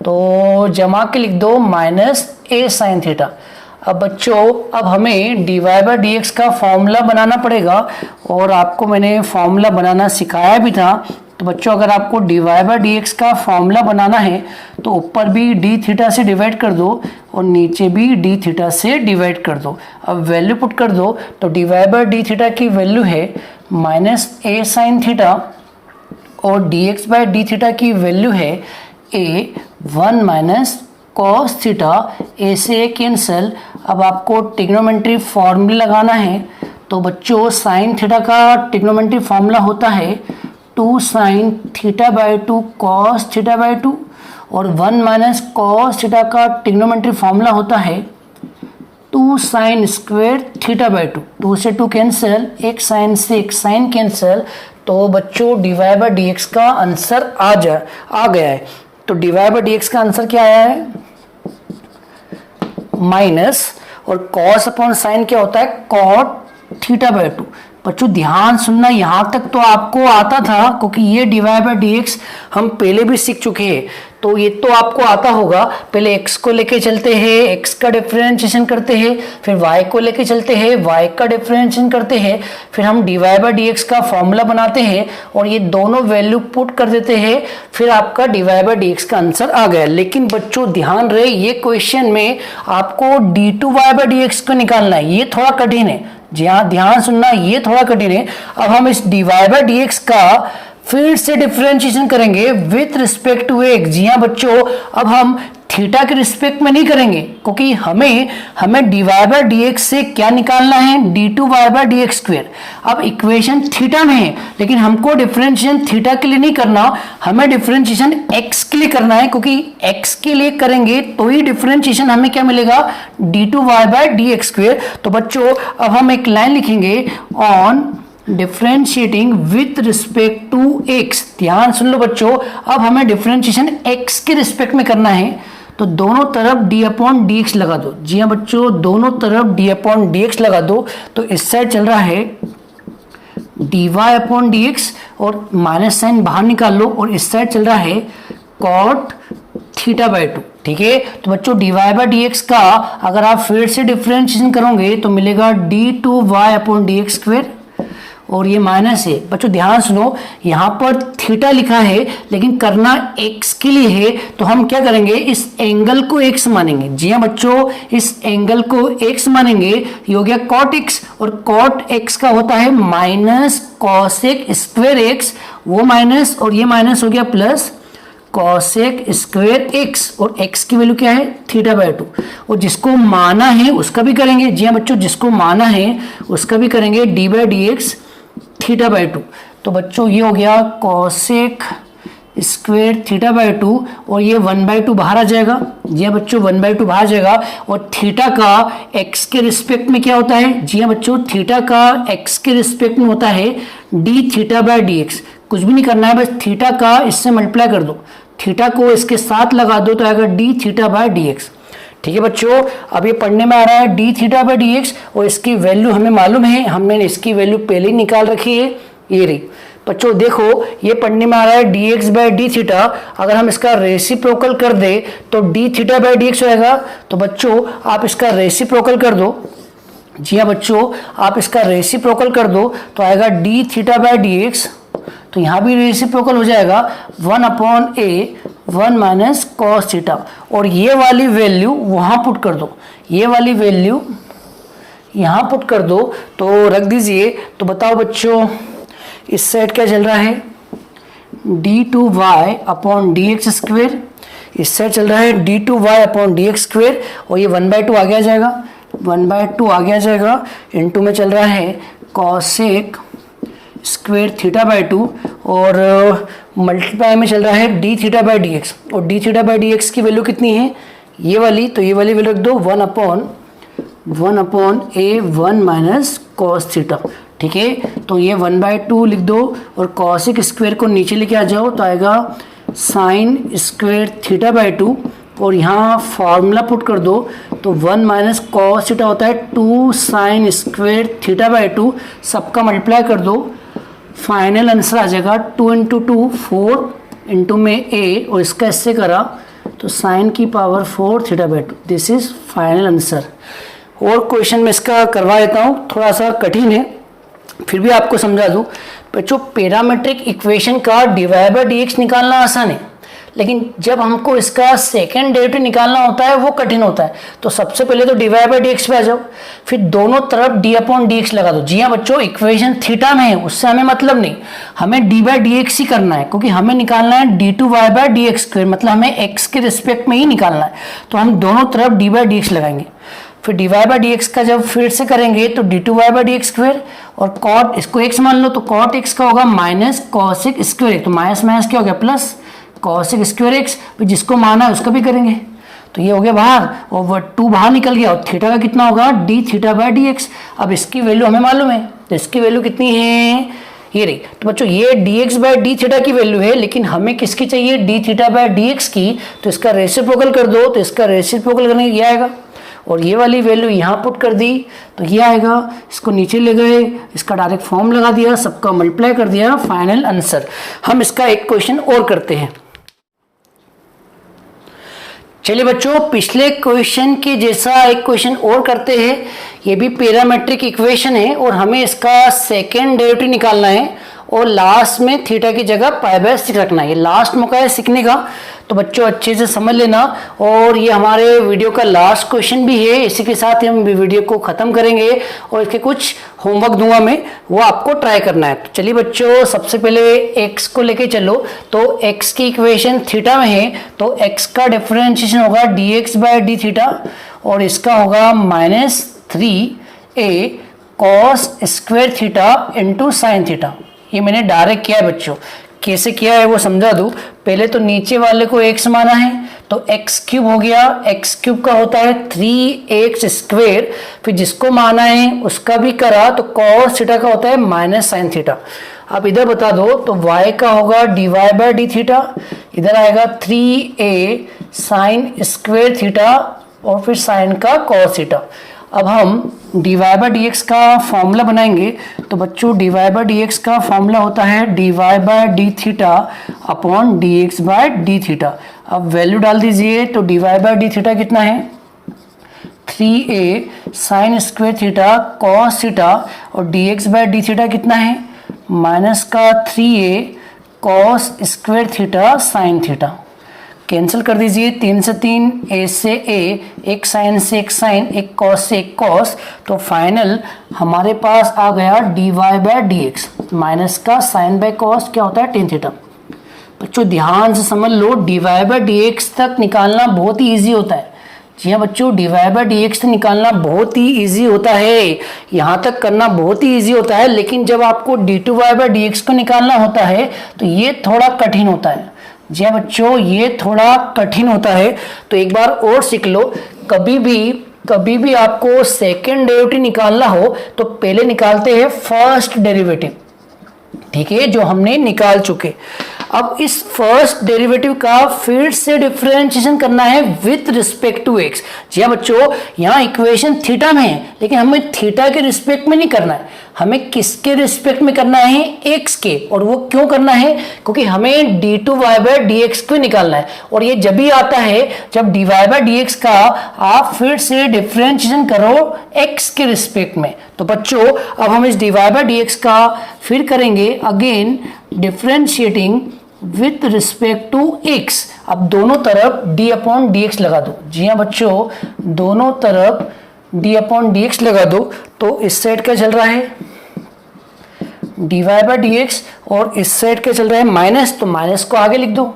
तो जमा के लिख दो माइनस a साइन थीटा। अब बच्चों, अब हमें dy/dx का फॉर्मूला बनाना पड़ेगा, और आपको मैंने फॉर्मूला बनाना सिखाया भी था। तो बच्चों अगर आपको dy/dx का फॉर्मूला बनाना है तो ऊपर भी d थीटा से डिवाइड कर दो और नीचे भी d थीटा से डिवाइड कर दो। अब वैल्यू पुट कर दो, तो dy/d थीटा की वैल्यू है माइनस a साइन थीटा, और dx/d थीटा की वैल्यू है a 1 minus cos theta. a से a कैंसल। अब आपको ट्रिग्नोमेट्री फॉर्मूला लगाना है। तो बच्चों साइन थीटा का ट्रिग्नोमेट्री फॉर्मूला होता है 2 साइन θ/2 cos θ/2, और 1 माइनस cos थीटा का ट्रिग्नोमेट्री फॉर्मूला होता है 2 साइन स्क्वायर θ/2। 2 से 2 कैंसिल, एक साइन से एक साइन कैंसिल। तो बच्चों dy/dx का आंसर आ गया है। तो dy/dx का आंसर क्या आया है? माइनस, और cos अपॉन साइन क्या होता है? cot θ/2। बच्चों ध्यान सुनना, यहाँ तक तो आपको आता था, क्योंकि ये dy/dx हम पहले भी सीख चुके हैं, तो ये तो आपको आता होगा। पहले x को लेके चलते हैं, x का डिफरेंशिएशन करते हैं, फिर y को लेके चलते हैं, y का डिफरेंशिएशन करते हैं, फिर हम dy/dx का फॉर्मूला बनाते हैं और ये दोनों वैल्यू पुट कर देते हैं, फिर आपका dy/dx का आंसर आ गया। लेकिन बच्चों ध्यान रहे, ये क्वेश्चन में आपको d2y/dx को निकालना है, ये थोड़ा कठिन है। जी हाँ, ध्यान सुनना, ये थोड़ा कठिन है। अब हम इस dy/dx का फिर से डिफरेंशिएशन करेंगे विथ रिस्पेक्ट टू x। जी हाँ बच्चों, अब हम थीटा के रिस्पेक्ट में नहीं करेंगे, क्योंकि हमें dy/dx से क्या निकालना है? d2y/dx square. अब इक्वेशन थीटा में है, लेकिन हमको डिफरेंशिएशन थीटा के लिए नहीं करना, हमें डिफरेंशिएशन x के लिए करना है, क्योंकि x के लिए करेंगे तो ही डिफरेंशिएशन हमें क्या मिलेगा? d2y/dx square. तो बच्चों अब हम एक लाइन लिखेंगे on differentiating with respect to x। ध्यान सुन लो बच्चों, अब हमें डिफरेंशिएशन x के रिस्पेक्ट में करना है, तो दोनों तरफ d/dx लगा दो। जी हाँ बच्चों, दोनों तरफ d/dx लगा दो। तो इस साइड चल रहा है dy/dx और माइनस साइन बाहर निकाल लो, और इस साइड चल रहा है cot θ/2। ठीक है, तो बच्चों dy/dx का अगर आप फिर से डिफरेंशिएशन करोगे तो मिलेगा d2y/dx स्क्वायर, और ये माइनस है। बच्चों ध्यान सुनो, यहाँ पर थीटा लिखा है लेकिन करना x के लिए है, तो हम क्या करेंगे? इस एंगल को x मानेंगे। जी हाँ बच्चों, इस एंगल को x मानेंगे। ये हो गया cot x, और cot x का होता है minus cos x square x, वो माइनस और ये माइनस हो गया प्लस कॉसेक स्क्वायर एक्स, और एक्स की वैल्यू क्या है थीटा बाय 2, और जिसको माना है उसका भी करेंगे। जी हाँ बच्चों, जिसको माना है उसका भी करेंगे, d by D x theta by 2। तो बच्चों ये हो गया कॉसेक स्क्वायर थीटा बाय 2, और ये 1/2 बाहर आ जाएगा। जी हाँ बच्चों, 1/2 बाहर जाएगा, और थीटा का एक्स के रिस्पेक्ट में क्या होता है? जी हाँ बच्चों, थीटा का एक्स के रिस्पेक्ट में होता है D theta by D x. कुछ भी नहीं करना है, बस थीटा का इससे मल्टीप्लाई कर दो, थीटा को इसके साथ लगा दो तो आएगा D theta by D x. ठीक है बच्चों, अब ये पढ़ने में आ रहा है D theta by D x, और इसकी वैल्यू हमें मालूम है, हमने इसकी वैल्यू पहले ही निकाल रखी है, ये रही। बच्चों देखो, ये पढ़ने में आ रहा है d x by d theta, अगर हम इसका रेसिप्रोकल कर दे तो d theta by D x होएगा। तो बच्चों आप इसका रेसिप्रोकल कर दो। जी हाँ बच्चों, आप इसका रेसिप्रोकल कर दो तो आएगा D theta by D x, तो यहाँ भी रेसिप्रोकल हो जाएगा 1/a 1 - cos थीटा, और ये वाली वैल्यू वहाँ पुट कर दो, ये वाली वैल्यू यहाँ पुट कर दो, तो रख दीजिए। तो बताओ बच्चों, इस साइड क्या चल रहा है d2y डी एक्स स्क्वेयर, इस साइड चल रहा है d2y डी एक्स स्क्वेयर, और ये 1/2 आगे आ जाएगा, 1/2 आगे आ जाएगा, इनटू में चल रहा है कॉसेक स्क्वेयर थीटा बाय 2, और मल्टीप्लाई में चल रहा है D theta by D x, और D theta by D x की वैल्यू कितनी है ये वाली, तो ये वाली वैल्यू रख दो 1/a 1 - cos थीटा। ठीक है, तो ये 1/2 लिख दो, और कॉसिक स्क्वायर को नीचे लेके आ जाओ तो आएगा साइन स्क्वायर थीटा बाय 2, और यहाँ फार्मूला पुट कर दो तो 1 - cos थीटा होता है 2 साइन स्क्वायर थीटा बाय 2, सबका मल्टीप्लाई कर दो, फाइनल आंसर आ जाएगा 2 × 2 4 इंटू में a, और इसका इससे करा तो साइन की power 4 theta by 2, this is final answer. और क्वेश्चन में इसका करवा देता हूँ, थोड़ा सा कठिन है फिर भी आपको समझा दूँ। बच्चों पैरामेट्रिक इक्वेशन का dy बाय dx निकालना आसान है, लेकिन जब हमको इसका सेकेंड डेरिवेटिव निकालना होता है वो कठिन होता है। तो सबसे पहले तो dy बाय dx पे आ जाओ, फिर दोनों तरफ d/dx लगा दो। जी हाँ बच्चों, इक्वेशन थीटा में है उससे हमें मतलब नहीं, हमें d बाय dx ही करना है, क्योंकि हमें निकालना है d2y बाय dx स्क्वायर, मतलब हमें x के रिस्पेक्ट में ही निकालना है। तो हम दोनों तरफ d बाय dx लगाएंगे, फिर dy बाय dx का जब फिर से करेंगे तो d2y बाय dx स्क्वायर, और कॉट इसको x मान लो तो कॉट x का होगा माइनस कॉसिक स्क्वायर, तो माइनस माइनस क्या हो गया प्लस कॉसिक स्क्वायर x, जिसको माना है उसका भी करेंगे। तो ये हो गया बाहर, और 2 बाहर निकल गया, और थीटा का कितना होगा D theta by D x. अब इसकी वैल्यू हमें मालूम है, तो इसकी वैल्यू कितनी है ये रही। तो बच्चों ये d x by d theta की वैल्यू है, लेकिन हमें किसकी चाहिए d theta by D x की, तो इसका रेसिप्रोकल कर दो, तो इसका रेसिप्रोकल करने ये आएगा, और ये वाली वैल्यू यहाँ पुट कर दी तो ये आएगा, इसको नीचे ले गए, इसका डायरेक्ट फॉर्म लगा दिया, सबका मल्टीप्लाई कर दिया, फाइनल आंसर। हम इसका एक क्वेश्चन और करते हैं। चलिए बच्चों, पिछले क्वेश्चन के जैसा एक क्वेश्चन और करते हैं। ये भी पैरामेट्रिक इक्वेशन है, और हमें इसका सेकेंड डेरिवेटिव निकालना है, और लास्ट में थीटा की जगह π/6 रखना है। ये लास्ट मौका है सीखने का, तो बच्चों अच्छे से समझ लेना। और ये हमारे वीडियो का लास्ट क्वेश्चन भी है, इसी के साथ ही हम वीडियो को ख़त्म करेंगे, और इसके कुछ होमवर्क दूंगा मैं, वो आपको ट्राई करना है। तो चलिए बच्चों, सबसे पहले x को लेके चलो, तो x की इक्वेशन थीटा में है, तो x का डिफरेंशिएशन होगा dx बाय डी थीटा, और इसका होगा -3a cos square theta into sine theta. ये मैंने डायरेक्ट किया है बच्चों, कैसे किया है वो समझा दूं। पहले तो नीचे वाले को x माना है, तो x क्यूब हो गया, x क्यूब का होता है 3x स्क्वेयर, फिर जिसको माना है उसका भी करा, तो cos थीटा का होता है माइनस साइन थीटा। अब इधर बता दो, तो y का होगा dy बाय डी थीटा, इधर आएगा 3a साइन स्क्वेयर थीटा, और फिर साइन का cos थीटा। अब हम dy बाय डी एक्स का फॉर्मूला बनाएंगे, तो बच्चों dy बाय डी एक्स का फॉर्मूला होता है dy by d theta upon dx by d theta. अब वैल्यू डाल दीजिए, तो dy बाय डी थीटा कितना है 3a sine square theta cos theta, और dx बाय डी थीटा कितना है माइनस का 3a cos square theta sine theta. Cancel कर दीजिए, 3 से 3, a से a, एक साइन से एक साइन, एक कॉस से एक कॉस, तो फाइनल हमारे पास आ गया dy by D x, minus का साइन बाय कॉस क्या होता है टेन थीटा। बच्चों ध्यान से समझ लो, dy/dx तक निकालना बहुत ही ईजी होता है। जी हाँ बच्चों, dy/dx तक निकालना बहुत ही ईजी होता है, यहाँ तक करना बहुत ही ईजी होता है, लेकिन जब आपको d2y/dx को निकालना होता है तो ये थोड़ा कठिन होता है। जी हाँ बच्चों, ये थोड़ा कठिन होता है। तो एक बार और सीख लो, कभी भी आपको सेकेंड डेरिवेटिव निकालना हो तो पहले निकालते हैं फर्स्ट डेरिवेटिव, ठीक है, जो हमने निकाल चुके। अब इस फर्स्ट डेरिवेटिव का फिर से डिफरेंशिएशन करना है विथ रिस्पेक्ट टू एक्स। जी हाँ बच्चों, यहाँ इक्वेशन थीटा में है, लेकिन हमें थीटा के रिस्पेक्ट में नहीं करना है, हमें किसके रिस्पेक्ट में करना है, एक्स के। और वो क्यों करना है, क्योंकि हमें d2y/dx को निकालना है। और ये जब भी आता है जब dy/dx का आप फिर से डिफरेंशिएशन करो x के रिस्पेक्ट में। तो बच्चों अब हम इस dy/dx का फिर करेंगे again differentiating with respect to x। अब दोनों तरफ d/dx लगा दो। जी हाँ बच्चों, दोनों तरफ d/dx लगा दो। तो इस साइड क्या चल रहा है, dy/dx, और इस साइड क्या चल रहा है, माइनस, तो माइनस को आगे लिख दो,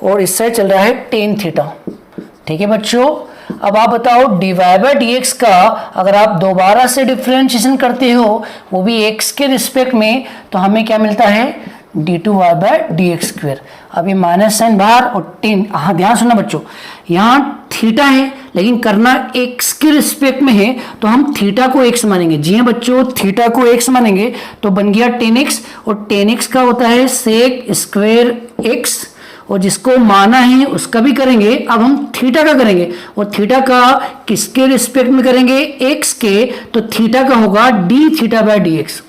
और इस साइड चल रहा है tan थीटा। ठीक है बच्चों, अब आप बताओ dy/dx का अगर आप दोबारा से डिफरेंशिएशन करते हो वो भी x के रिस्पेक्ट में, तो हमें क्या मिलता है, d2y/dx²। अब ये माइनस साइन बाहर और tan, हाँ ध्यान सुनना बच्चों, यहाँ थीटा है लेकिन करना x के रिस्पेक्ट में है, तो हम थीटा को x मानेंगे। जी हाँ बच्चों, थीटा को x मानेंगे तो बन गया tan x, और tan x का होता है sec² x, और जिसको माना है उसका भी करेंगे। अब हम थीटा का करेंगे, और थीटा का किसके रिस्पेक्ट में करेंगे, x के, तो थीटा का होगा dθ/dx।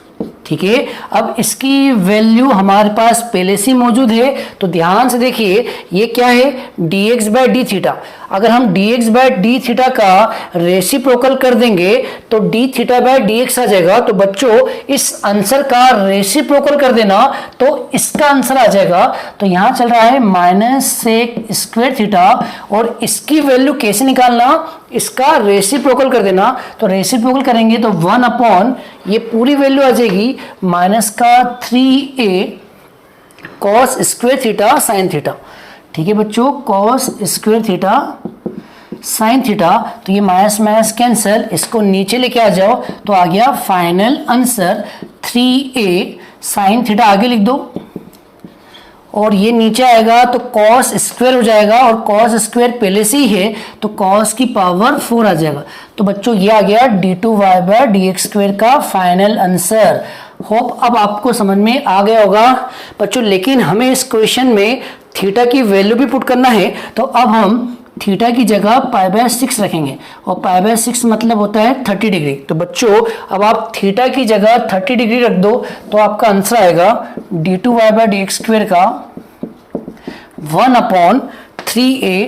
ठीक है, अब इसकी वैल्यू हमारे पास पहले से मौजूद है, तो ध्यान से देखिए ये क्या है, dx/dθ। अगर हम dx/dθ का रेसिप्रोकल कर देंगे तो dθ/dx आ जाएगा। तो बच्चों इस आंसर का रेसिप्रोकल कर देना तो इसका आंसर आ जाएगा। तो यहां चल रहा है -sec²θ, और इसकी वैल्यू कैसे निकालना, इसका रेसिप्रोकल कर देना। तो रेसिप्रोकल करेंगे तो 1/, ये पूरी वैल्यू आ जाएगी -3a cos² sin θ। ठीक है बच्चों, cos² sin θ, तो ये माइनस माइनस कैंसल, इसको नीचे लेके आ जाओ तो आ गया फाइनल आंसर 3a sin θ। आगे लिख दो, और ये नीचे आएगा तो cos² हो जाएगा, और cos² पहले से ही है तो cos की पावर 4 आ जाएगा। तो बच्चों ये आ गया d2y/dx² का फाइनल आंसर। होप अब आपको समझ में आ गया होगा बच्चों, लेकिन हमें इस क्वेश्चन में थीटा की वैल्यू भी पुट करना है। तो अब हम थीटा की जगह π/6 रखेंगे, और π/6 मतलब होता है 30 डिग्री। तो बच्चों अब आप थीटा की जगह 30 डिग्री रख दो तो आपका आंसर आएगा d2y/dx² का 1/3a,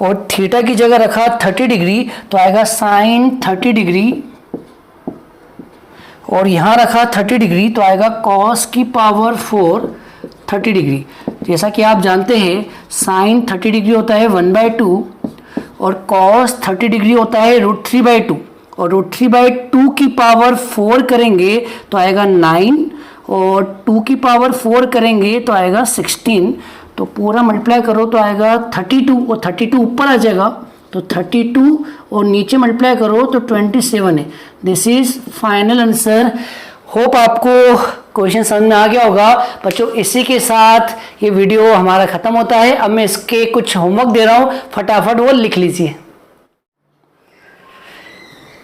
और थीटा की जगह रखा 30 डिग्री तो आएगा sin 30 डिग्री, और यहां रखा 30 डिग्री तो आएगा cos की पावर 4 30 डिग्री। जैसा कि आप जानते हैं sin 30 डिग्री होता है 1/2, और cos 30 डिग्री होता है √3/2, और √3/2 की पावर 4 करेंगे तो आएगा 9, और 2 की पावर 4 करेंगे तो आएगा 16। तो पूरा मल्टीप्लाई करो तो आएगा 32, और 32 ऊपर आ जाएगा तो 32, और नीचे मल्टीप्लाई करो तो 27 है। This is final answer. Hope आपको क्वेश्चन समझ में आ गया होगा बच्चों। इसी के साथ ये वीडियो हमारा खत्म होता है। अब मैं इसके कुछ होमवर्क दे रहा हूँ, फटाफट वो लिख लीजिए।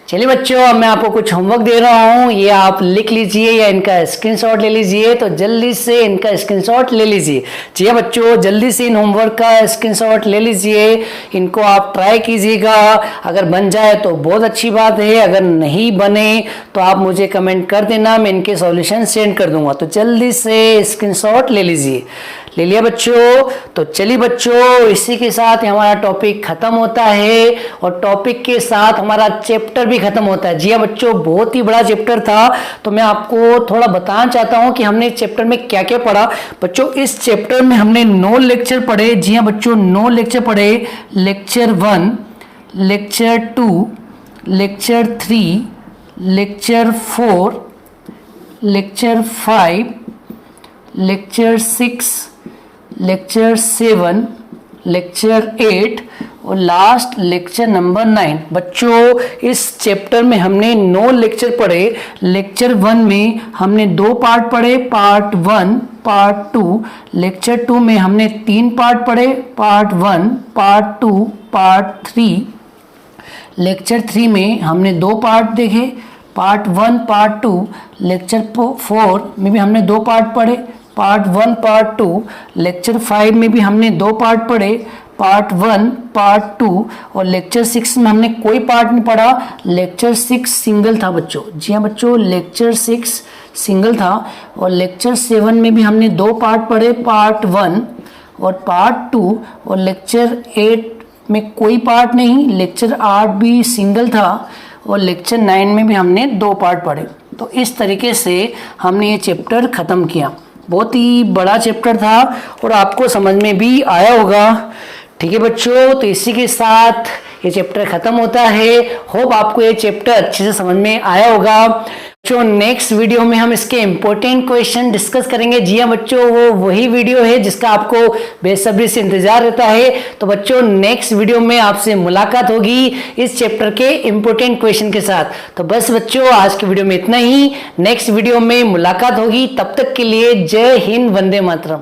चलिए बच्चों, अब मैं आपको कुछ होमवर्क दे रहा हूँ, ये आप लिख लीजिए या इनका स्क्रीनशॉट ले लीजिए। तो जल्दी से इनका स्क्रीनशॉट ले लीजिए। जी हाँ बच्चों, जल्दी से इन होमवर्क का स्क्रीनशॉट ले लीजिए, इनको आप ट्राई कीजिएगा। अगर बन जाए तो बहुत अच्छी बात है, अगर नहीं बने तो आप मुझे कमेंट कर देना, मैं इनके सॉल्यूशन सेंड कर दूंगा। तो जल्दी से स्क्रीनशॉट ले लीजिए। ले लिया बच्चों? तो चलिए बच्चों, इसी के साथ हमारा टॉपिक खत्म होता है, और टॉपिक के साथ हमारा चैप्टर भी खत्म होता है। जी हाँ बच्चों, बहुत ही बड़ा चैप्टर था, तो मैं आपको थोड़ा बताना चाहता हूँ कि हमने चैप्टर में क्या क्या पढ़ा। बच्चों इस चैप्टर में हमने 9 लेक्चर पढ़े। जी हाँ बच्चों, 9 लेक्चर पढ़े। Lecture 1, lecture 2, lecture 3, lecture 4, lecture 5, lecture 6, lecture 7, lecture 8 और लास्ट लेक्चर नंबर 9। बच्चों इस चैप्टर में हमने 9 लेक्चर पढ़े। लेक्चर 1 में हमने 2 पार्ट पढ़े, पार्ट 1, पार्ट 2। लेक्चर 2 में हमने 3 पार्ट पढ़े, पार्ट 1, पार्ट 2, पार्ट 3। लेक्चर 3 में हमने 2 पार्ट देखे, पार्ट 1, पार्ट 2। लेक्चर 4 में भी हमने 2 पार्ट पढ़े, पार्ट 1, पार्ट 2। लेक्चर 5 में भी हमने 2 पार्ट पढ़े, पार्ट 1, पार्ट 2। और लेक्चर 6 में हमने कोई पार्ट नहीं पढ़ा, लेक्चर 6 सिंगल था बच्चों। जी हाँ बच्चों, लेक्चर 6 सिंगल था। और लेक्चर 7 में भी हमने 2 पार्ट पढ़े, पार्ट 1 और पार्ट 2। और लेक्चर 8 में कोई पार्ट नहीं, लेक्चर 8 भी सिंगल था। और लेक्चर 9 में भी हमने 2 पार्ट पढ़े। तो इस तरीके से हमने ये चैप्टर ख़त्म किया। बहुत ही बड़ा चैप्टर था और आपको समझ में भी आया होगा। ठीक है बच्चों, तो इसी के साथ ये चैप्टर खत्म होता है। होप आपको ये चैप्टर अच्छे से समझ में आया होगा। बच्चों नेक्स्ट वीडियो में हम इसके इंपॉर्टेंट क्वेश्चन डिस्कस करेंगे। जी हाँ बच्चों, वो वही वीडियो है जिसका आपको बेसब्री से इंतजार रहता है। तो बच्चों नेक्स्ट वीडियो में आपसे मुलाकात होगी इस चैप्टर के इंपॉर्टेंट क्वेश्चन के साथ। तो बस बच्चों आज की वीडियो में इतना ही। नेक्स्ट वीडियो में मुलाकात होगी, तब तक के लिए जय हिंद, वंदे मातरम।